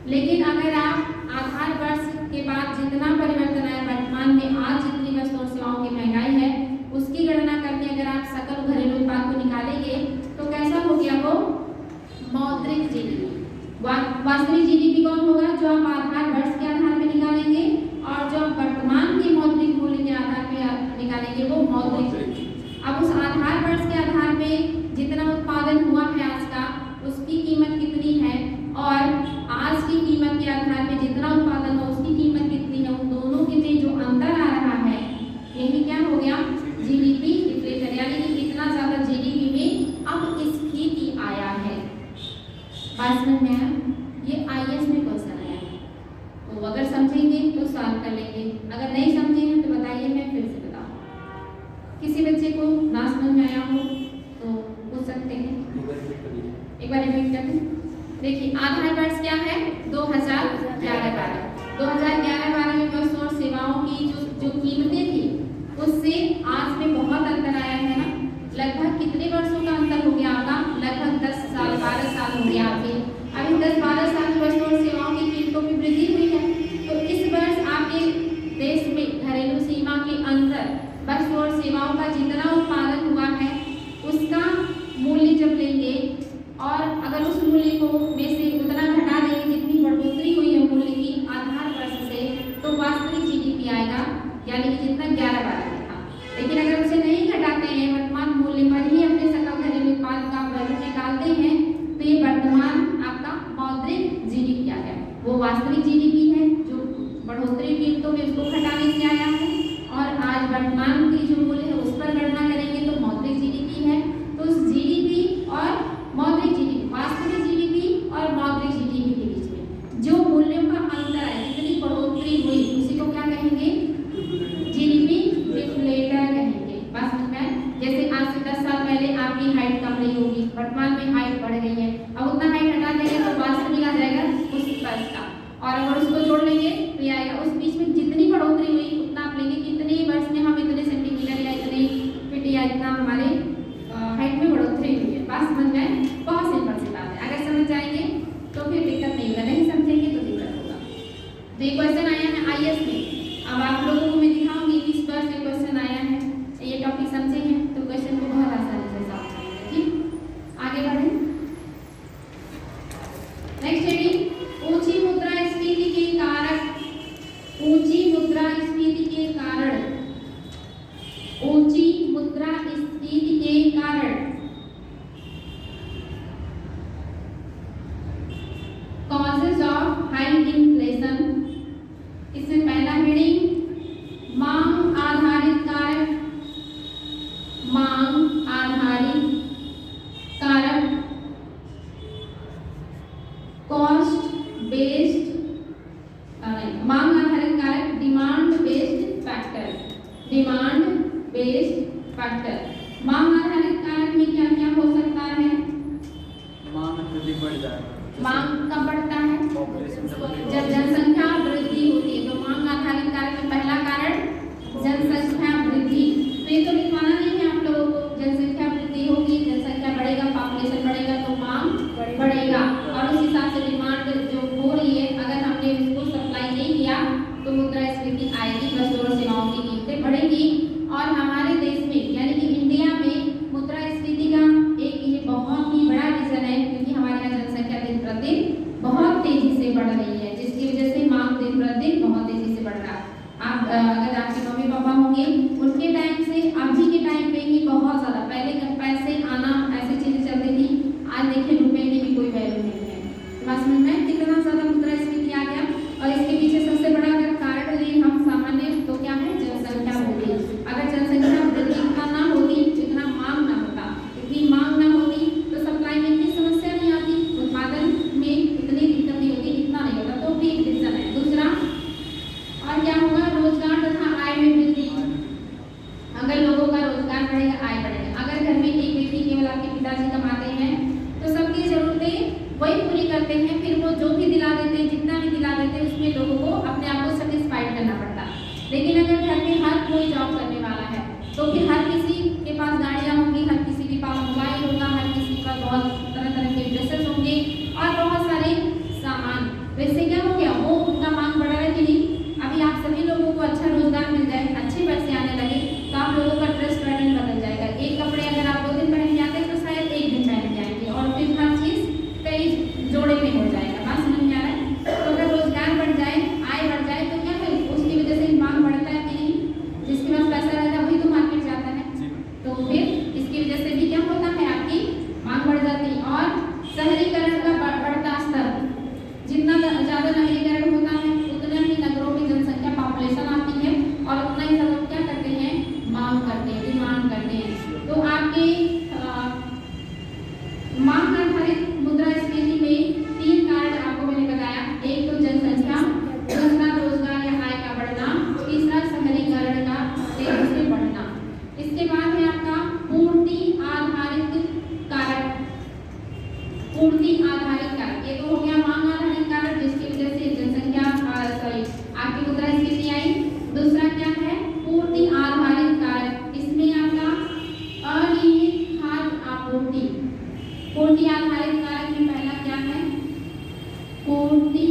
लेकिन अगर आप आधार वर्ष के बाद जितना परिवर्तन आया वर्तमान में आज जितनी वस्तु और सेवाओं की महंगाई है उसकी गणना करके अगर आप सकल घरेलू उत्पाद को निकालेंगे तो कैसा हो गया वो मौद्रिक जीडीपी। वास्तविक जीडीपी कौन होगा? जो आप आधार वर्ष के आधार पर निकालेंगे और जो आप वर्तमान के मौद्रिक मूल्य के आधार पर निकालेंगे वो मौद्रिक। अब उस आधार वर्ष के आधार पे जितना उत्पादन हुआ है आज का उसकी कीमत कितनी है और आज की कीमत के आधार पे जितना उत्पादन हो उसकी कीमत कितनी है, उन दोनों के में जो अंतर आ रहा है यही क्या हो गया जीडीपी डिफ्लेशन, यानी कि इतना ज्यादा जीडीपी में अब स्फीति आया है। बात समझ में आया? ये आईएएस में क्वेश्चन आया है, तो अगर समझेंगे तो सॉल्व कर लेंगे, अगर नहीं समझेंगे तो बताइए मैं फिर से बताऊँ। किसी बच्चे को ना समझ में आया हो तो पूछ सकते हैं, एक बार रिपीट कर दें। देखिए आधार वर्ष क्या है 2011-12। 2011-12 में वस्तु और सेवाओं की जो कीमतें थी उससे आज में बहुत अंतर आया है ना। लगभग कितने वर्षों का अंतर हो गया आपका? लगभग 10 साल 12 साल हो गया आपके। अभी 10-12 साल में वस्तु और सेवाओं की कीमतों में वृद्धि हुई है, तो इस वर्ष आपके देश में घरेलू सीमा के अंदर वस्तु और सेवाओं का जितना उत्पादन हुआ है उसका मूल्य जब लेंगे और अगर उस मूल्य को में से उतना घटा देंगे जितनी बढ़ोतरी हुई है मूल्य की आधार वर्ष से, तो वास्तविक जीडीपी आएगा, यानी कि जितना 11-12 में था। लेकिन अगर उसे नहीं घटाते हैं वर्तमान मूल्य पर ही अपने सकल घरेलू उत्पाद का वैल्यू निकालते हैं तो ये वर्तमान आपका मौद्रिक जीडीपी आ गया। वो वास्तविक जीडीपी है जो बढ़ोतरी कीमतों में उसको घटाने से आया है, और आज वर्तमान की जो मूल्य है उस पर गणना करेंगे तो मौद्रिक जीडीपी है। तो उस जीडीपी और मौद्रिक जीडीपी, वास्तविक जीडीपी और मौद्रिक जीडीपी के बीच में जो मूल्यों का अंतर है, जितनी बढ़ोतरी हुई उसी को क्या कहेंगे? जीडीपी डिफ्लेटर कहेंगे। बात समझ में? जैसे आज से 10 साल पहले आपकी हाइट कम रही होगी, वर्तमान में हाइट बढ़ गई है, अब उतना हाइट हटा देंगे तो वास्तविक आ जाएगा उस वर्ष का, और अगर उसको जोड़ लेंगे तो ये आएगा। उस बीच में जितनी बढ़ोतरी हुई उतना आप लेंगे कितने वर्ष में हम इतने सेंटीमीटर या इतने फीट या इतना हमारे हाइट में बढ़ोतरी हुई है। बात समझ में? बहुत सिंपल सी बात है, अगर समझ जाएंगे तो फिर दिक्कत नहीं होगा, नहीं समझेंगे तो दिक्कत होगा। तो ये क्वेश्चन आया है आईएएस में। अब आप लोगों को मैं दिखाऊंगी किस पर से क्वेश्चन आया है, ये टॉपिक समझे हैं तो क्वेश्चन को बहुत आसानी से सॉल्व करेंगे। ठीक, आगे बढ़े। नेक्स्ट हेडिंग, ऊंची मुद्रास्फीति के कारक। ऊंची मुद्रास्फीति के कारण, ऊंची मुद्रास्फीति के कारण causes of high inflation। इसमें पहला हेडिंग मांग आधारित कारक। मांग आधारित कारक, कॉस्ट बेस्ड, मांग आधारित कारक demand based factor. Demand based factor. मांग आधारित कारक में क्या क्या हो सकता है? मांग यदि बढ़ जाए, मांग कब बढ़ता है? पॉपुलेशन जब जनसंख्या वृद्धि होती है। तो मांग आधारित कारक में पहला कारण जनसंख्या वृद्धि। तो ये तो लिखवाना नहीं है आप लोगों को, जनसंख्या वृद्धि होगी, जनसंख्या बढ़ेगा, पॉपुलेशन बढ़ेगा तो मांग बढ़ेगा, और उस हिसाब से डिमांड जो हो रही है अगर हमने उसको सप्लाई नहीं किया तो मुद्रास्फीति आएगी, वस्तु और सेवाओं की कीमतें बढ़ेगी। और हमारे देश में यानी कि इंडिया में मुद्रास्फीति का एक ये बहुत ही बड़ा रीजन है क्योंकि हमारे यहाँ जनसंख्या दिन प्रतिदिन बहुत तेजी से बढ़ रही है, जिसकी वजह से मांग दिन प्रतिदिन बहुत तेजी से बढ़ रहा है। आप अगर आपके मम्मी पापा होंगे उनके टाइम से अभी के टाइम पे ही बहुत ज़्यादा, पहले जब पैसे आना ऐसी चीज़ें चलती थी, आज देखिए रुपए की भी कोई वैल्यू नहीं है। बात समझ में? कितना ज़्यादा मुद्रास्फीति आ गया, और इसके पीछे सबसे बड़ा अगर कारण लें हम सामान्य तो क्या है? जनसंख्या वृद्धि। अगर जनसंख्या वृद्धि इतना ना होती, इतना मांग ना होता, इतनी मांग ना होती तो सप्लाई में इतनी समस्या नहीं आती, उत्पादन में इतनी दिक्कत नहीं होती, इतना नहीं होता। तो भी एक रीजन है। दूसरा और क्या होगा? रोजगार तथा आय में वृद्धि। अगर लोगों का रोजगार बढ़ेगा, आय बढ़ेगा। अगर घर में एक व्यक्ति केवल आपके पिताजी कमाते हैं तो सबकी जरूरतें वही पूरी करते हैं, फिर वो जो भी दिला देते हैं, जितना भी दिला देते हैं उसमें लोगों को अपने आप को सेटिस्फाइड करना पड़ता है। लेकिन अगर घर में हर कोई जॉब करने वाला है तो फिर हर किसी के पास गाड़ियाँ होंगी, हर किसी के पास मोबाइल होगा, हर किसी के पास बहुत तरह तरह के ड्रेसेस होंगे और बहुत सारे सामान। वैसे पूर्ति आधारित कारक, ये तो हो गया मांग आधारित कारक जिसकी वजह से जनसंख्या आपकी मुद्रास्फीति आई। दूसरा क्या है? पूर्ति आधारित कारक, इसमें आपका अनियमित खाद्य आपूर्ति। पूर्ति आधारित कारक में पहला क्या है? पूर्ति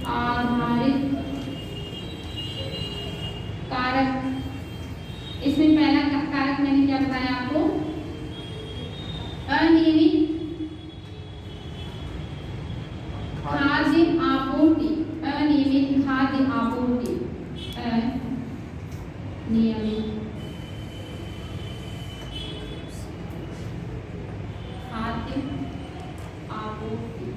आधारित कारक, इसमें पहला कारक मैंने क्या बताया आपको? अनियमित खाद्य आपूर्ति। अनियमित खाद्य आपूर्ति, अनियमित खाद्य आपूर्ति,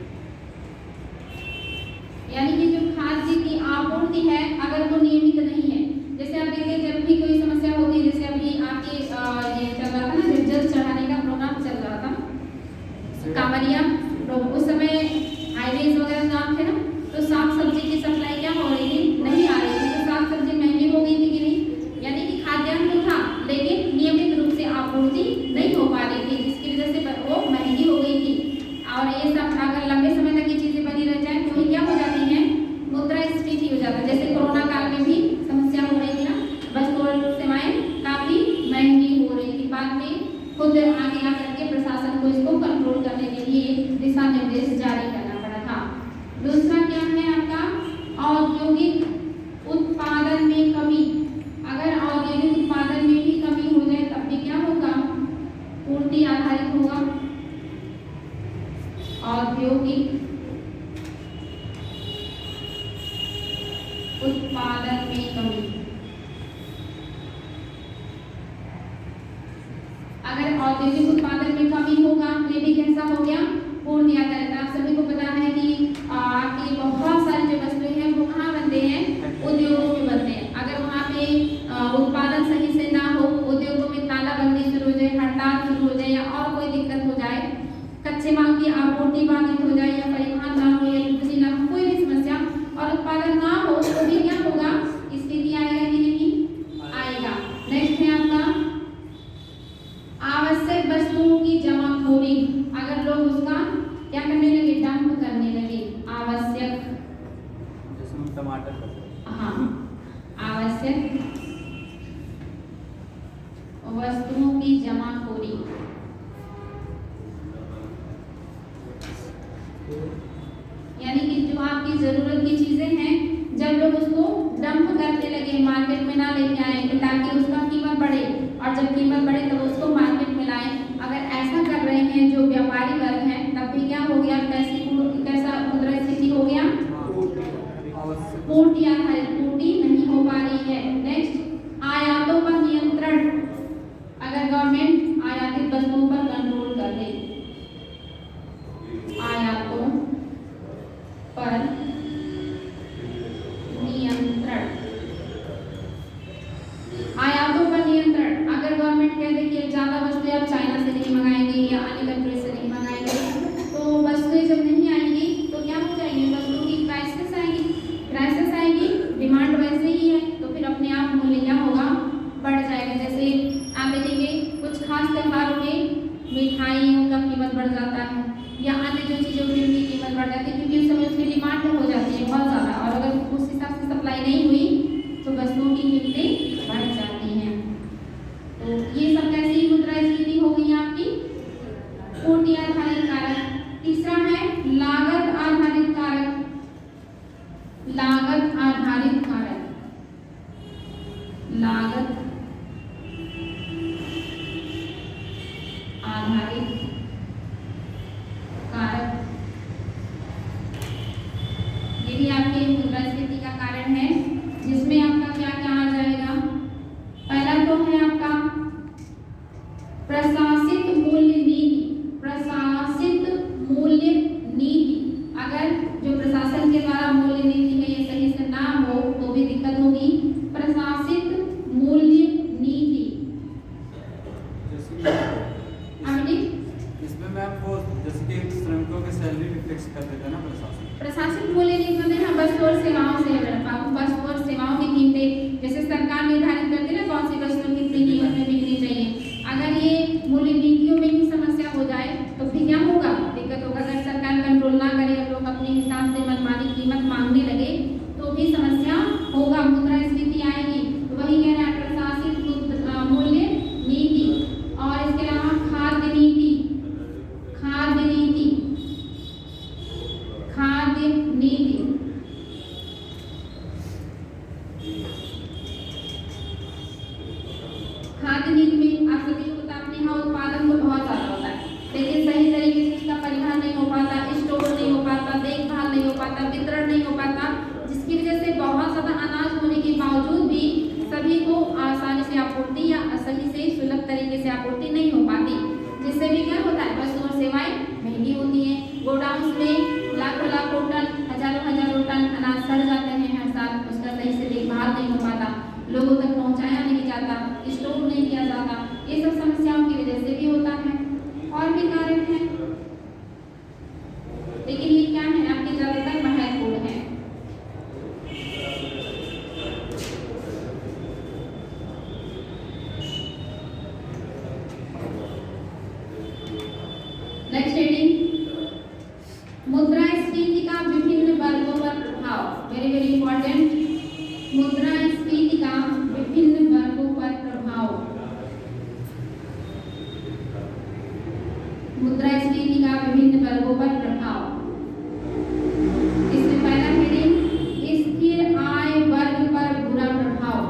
यानी कि जो खाद्य की आपूर्ति है अगर वो नियमित नहीं है, जैसे आप देखिए जब भी कोई समस्या होती है, जैसे अभी आपके ये चल रहा था ना, जब जल चढ़ाने का प्रोग्राम चल रहा था कांवरिया, तो उस समय हाईवेज वगैरह काम थे ना, तो साग सब्जी की सप्लाई क्या हो रही थी? नहीं आ रही थी, तो साग सब्जी महंगी हो गई थी कि नहीं? यानी कि खाद्यान्न तो था लेकिन नियमित रूप से आपूर्ति नहीं हो पा रही थी, जिसकी वजह से वो महंगी हो गई थी। और ये सब अगर लंबे समय तक ये चीजें बनी रह जाए तो ये क्या हो जाती है? मुद्रास्फीति हो जाता है। जैसे कोरोना काल में भी समस्या हो रही थी ना, वस्तु और सेवाएं काफी महंगी हो रही थी। बाद में खुद आगे आकर के प्रशासन को इसको कंट्रोल करने के लिए दिशा निर्देश जारी करना पड़ा था। दूसरा क्या है आपका? औद्योगिक उत्पादन में कमी। अगर औद्योगिक उत्पादन में भी कमी हो जाए तब भी क्या होगा? पूर्ति आधारित होगा। औद्योगिक उत्पादन में कमी, अगर औद्योगिक उत्पादन में कमी होगा तो ये भी कैसा हो गया? पूर्ति आधारित। आप सभी को पता है कि आपकी बहुत सारी जो वस्तुएं हैं वो कहाँ बनते हैं? उद्योगों में बनते हैं। अगर वहाँ पे उत्पादन सही से ना हो, उद्योगों में तालाबंदी शुरू हो जाए, हड़ताल शुरू हो जाए या और कोई दिक्कत हो जाए, कच्चे माल की आपूर्ति बाधित हो जाए या परिवहन ना हो या बिजली ना हो, कोई भी समस्या और उत्पादन ना हो तो भी क्या होगा? स्थिति आएगा कि नहीं? आएगा। नेक्स्ट है आपका आवश्यक वस्तुओं की जमाखोरी। अगर लोग उसका क्या करने लगे? डंप करने लगे। आवश्यक, जैसे टमाटर करते हैं, हाँ, आवश्यक वस्तुओं की जमाखोरी, यानी कि जो आपकी जरूरत की चीजें हैं जब लोग उसको डंप करने लगे, मार्केट में ना लेके आए ताकि उसका कीमत बढ़े, और जब कीमत बढ़े तब उसको मार्केट में लाए। अगर ऐसा कर रहे हैं जो व्यापारी वर्ग हैं तब भी क्या हो गया? कैसा मुद्रास्फीति हो गया? पूर्ति आधारित, पूर्ति नहीं हो पा रही है। नेक्स्ट आयातों पर नियंत्रण। अगर गवर्नमेंट आयातित वस्तुओं पर कंट्रोल कर दे, आयातों पर नियंत्रण, आयातों पर नियंत्रण। अगर गवर्नमेंट कह दे कि ज्यादा वस्तुएं आप चाइना से नहीं मंगाएंगे या अन्य कंट्री से नहीं मंगाएंगे, तो वस्तुएं जब नहीं आएंगी तो क्या हो जाएंगे? वस्तुओं की क्राइसिस आएगी, क्राइसिस आएगी, डिमांड वैसे ही है तो फिर अपने आप मूल्य क्या होगा? बढ़ जाएगा। जैसे आप देखेंगे कुछ खास त्योहारों में मिठाइयों का कीमत बढ़ जाता है या अन्य जो चीज़ों की उनकी कीमत बढ़ जाती है, क्योंकि उस समय उसकी डिमांड हो जाती है बहुत ज़्यादा, और अगर उस हिसाब से सप्लाई नहीं हुई तो वस्तुओं की कीमतें बढ़ जाती हैं। तो ये सब कैसी मुद्रास्फीति हो गई आपकी? पूर्ति आधारित कारक। तीसरा है लागत आधारित कारक। लागत आधारित कारक, लागत आधारित कारक, ये भी आपके मुद्रास्फीति का कारण है, जिसमें आपका क्या क्या आ जाएगा? पहला तो है आपका प्रशासित मूल्य नीति। प्रशासित मूल्य नीति, अगर जो प्रशासन के द्वारा मूल्य नीति है ये सही से ना हो तो भी दिक्कत होगी। प्रशासित मूल्य नीति, इसमें मैम वो जैसे कि श्रमिकों के सैलरी भी फिक्स कर देता है ना प्रशासन। प्रशासन मूल्य नीति में हम वस्तु और सेवाओं से वस्तु और सेवाओं की कीमतें जैसे सरकार निर्धारित करती है ना कौन सी वस्तु कितनी कीमत में बिकनी चाहिए। अगर ये मूल्य नीतियों में ही समस्या हो जाए नेक्स्ट हेडिंग, मुद्रास्फीति का विभिन्न वर्गों पर प्रभाव। वेरी वेरी इंपॉर्टेंट, मुद्रास्फीति का विभिन्न वर्गों पर प्रभाव। मुद्रास्फीति का विभिन्न वर्गों पर प्रभाव। इसमें पहला हेडिंग, स्थिर आय वर्ग पर बुरा प्रभाव।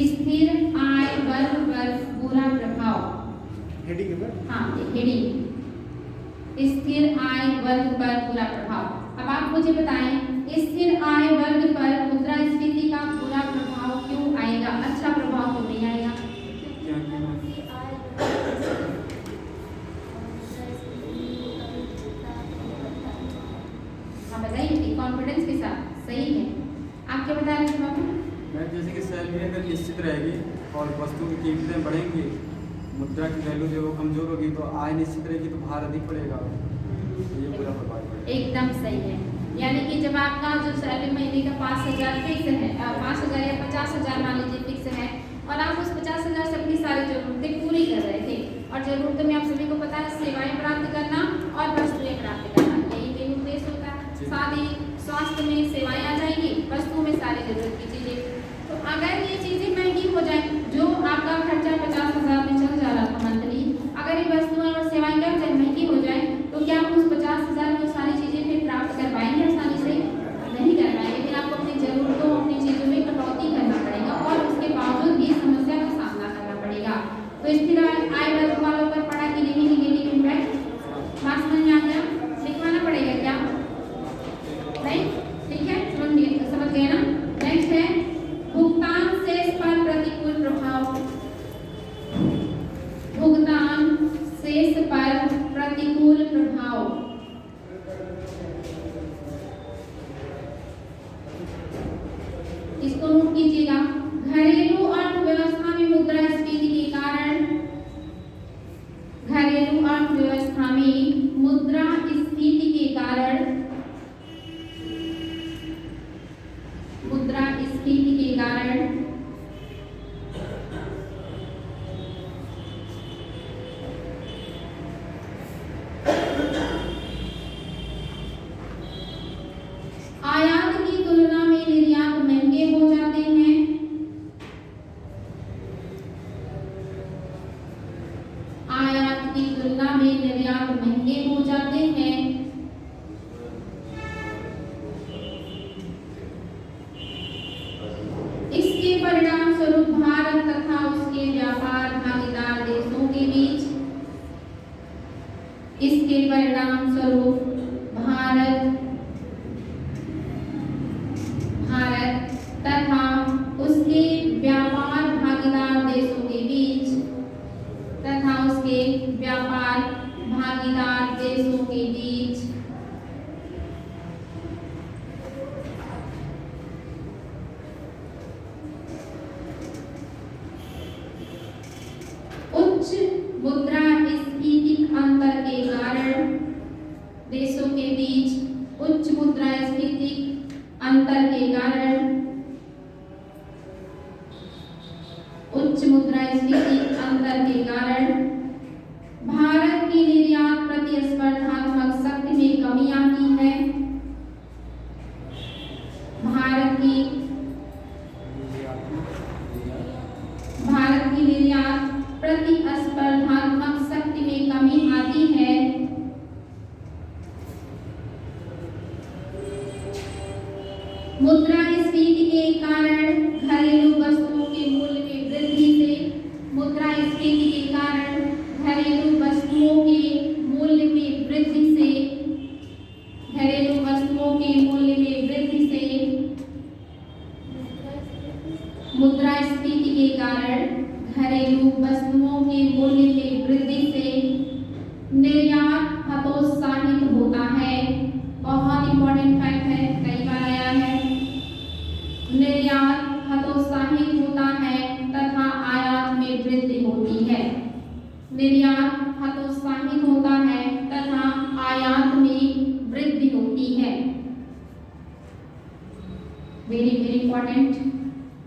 स्थिर आय वर्ग पर बुरा प्रभाव। हेडिंग है हाँ, हेडिंग, स्थिर आय वर्ग पर बुरा प्रभाव। अब आप मुझे बताएं, स्थिर आय वर्ग पर मुद्रास्फीति का बुरा प्रभाव क्यों आएगा, अच्छा प्रभाव क्यों नहीं आएगा? हाँ बताइए, कॉन्फिडेंस के साथ। सही है, आप क्या बता रहे थे बाबू? मैं जैसे कि सैलरी अगर निश्चित रहेगी और वस्तु की कीमतें बढ़ेंगी, मुद्रा की वैल्यू जो वो कमजोर होगी, तो आय निश्चित रहेगी तो भार अधिक पड़ेगा, ये बुरा प्रभाव पड़ेगा। एकदम सही है, यानी कि जब आपका जो सैलरी महीने का 5,000 फिक्स है, 5,000 या 50,000 मान लीजिए फिक्स है, और आप उस 50,000 से अपनी सारी जरूरतें पूरी कर रहे थे, और जरूरतों में आप सभी को पता है सेवाएं प्राप्त करना और वस्तुएं प्राप्त करना, यही मेन उद्देश्य होता है। शादी स्वास्थ्य में सेवाएं आ जाएंगी, वस्तुओं में सारी जरूरत की चीजें। तो अगर ये चीजें महंगी हो जाए, जो आपका खर्चा 50,000 में चल जा रहा था मंथली, अगर ये वस्तुएं और सेवाएं कर जाए महंगी हो जाए, तो क्या आप उस 50,000 में सारी चीजें फिर प्राप्त कर पाएंगे आसानी से? नहीं कर पाएंगे। फिर आपको अपनी जरूरतों, अपनी चीजों में कटौती करना पड़ेगा, और उसके बावजूद भी समस्या का सामना करना पड़ेगा। तो स्थिर आय वर्ग वालों पर पड़ा कि नहीं निगेटिव इम्पैक्ट, बात समझ में आ गया? लिखवाना पड़ेगा क्या? नहीं, ठीक है, समझ गए ना? नेक्स्ट है भुगतान शेष पर प्रतिकूल प्रभाव। भुगतान शेष पर प्रतिकूल प्रभाव। इसको नोट कीजिएगा। घरेलू अर्थव्यवस्था में मुद्रास्फीति के कारण, घरेलू अर्थव्यवस्था में मुद्रास्फीति के कारण, मुद्रास्फीति के कारण आयात की तुलना में निर्यात महंगे हो जाते हैं। आयात की तुलना में निर्यात महंगे हो जाते हैं। इसके परिणाम स्वरूप भारत तथा उसके व्यापार भागीदार देशों के बीच, इसके परिणाम स्वरूप भारत तथा उसके व्यापार भागीदार देशों के बीच, तथा उसके व्यापार भागीदार देशों के बीच उच्च मुद्रास्फीति अंतर के कारण, देशों के बीच उच्च मुद्रास्फीति अंतर के कारण, उच्च मुद्रास्फीति अंतर के कारण भारत की निर्यात प्रतिस्पर्धात्मक शक्ति में कमी आती है। भारत की निर्यात प्रतिस्पर्धात्मक शक्ति में कमी आती है। मुद्रास्फीति के कारण घरेलू वस्तुओं के मूल्य में वृद्धि से, मुद्रास्फीति के कारण घरेलू वस्तुओं के मूल्य में वृद्धि से, घरेलू वस्तुओं के मूल्य में वृद्धि से, मुद्रास्फीति के कारण घरेलू वस्तुओं के मूल्य में वृद्धि से निर्यात हतोत्साहित होता है। बहुत इंपॉर्टेंट फैक्ट है, कई बार आया है। निर्यात हतोत्साहित होता है तथा आयात में वृद्धि होती है। निर्यात हतोत्साहित होता है तथा आयात में वृद्धि होती है। Very very important.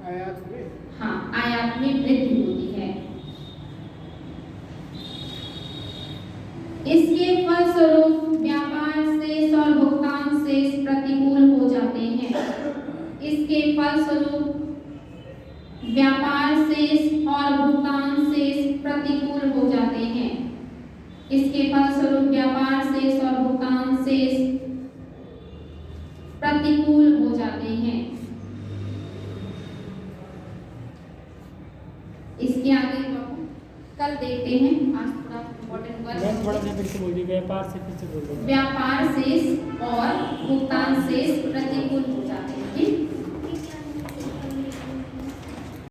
आयात में, हाँ, आयात में वृद्धि होती है। इसके फलस्वरूप व्यापार शेष और भुगतान शेष प्रतिकूल हो जाते हैं। इसके फलस्वरूप व्यापार शेष और भुगतान शेष प्रतिकूल हो जाते हैं। इसके फलस्वरूप व्यापार शेष और भुगतान शेष प्रतिकूल हो जाते हैं। इसके आगे कल देखते हैं। आज थोड़ा इम्पोर्टेंट मैं थोड़ा सा फिर से बोल दी, व्यापार से फिर से बोल दो। व्यापार शेष और भुगतान शेष प्रतिकूल हो जाते हैं।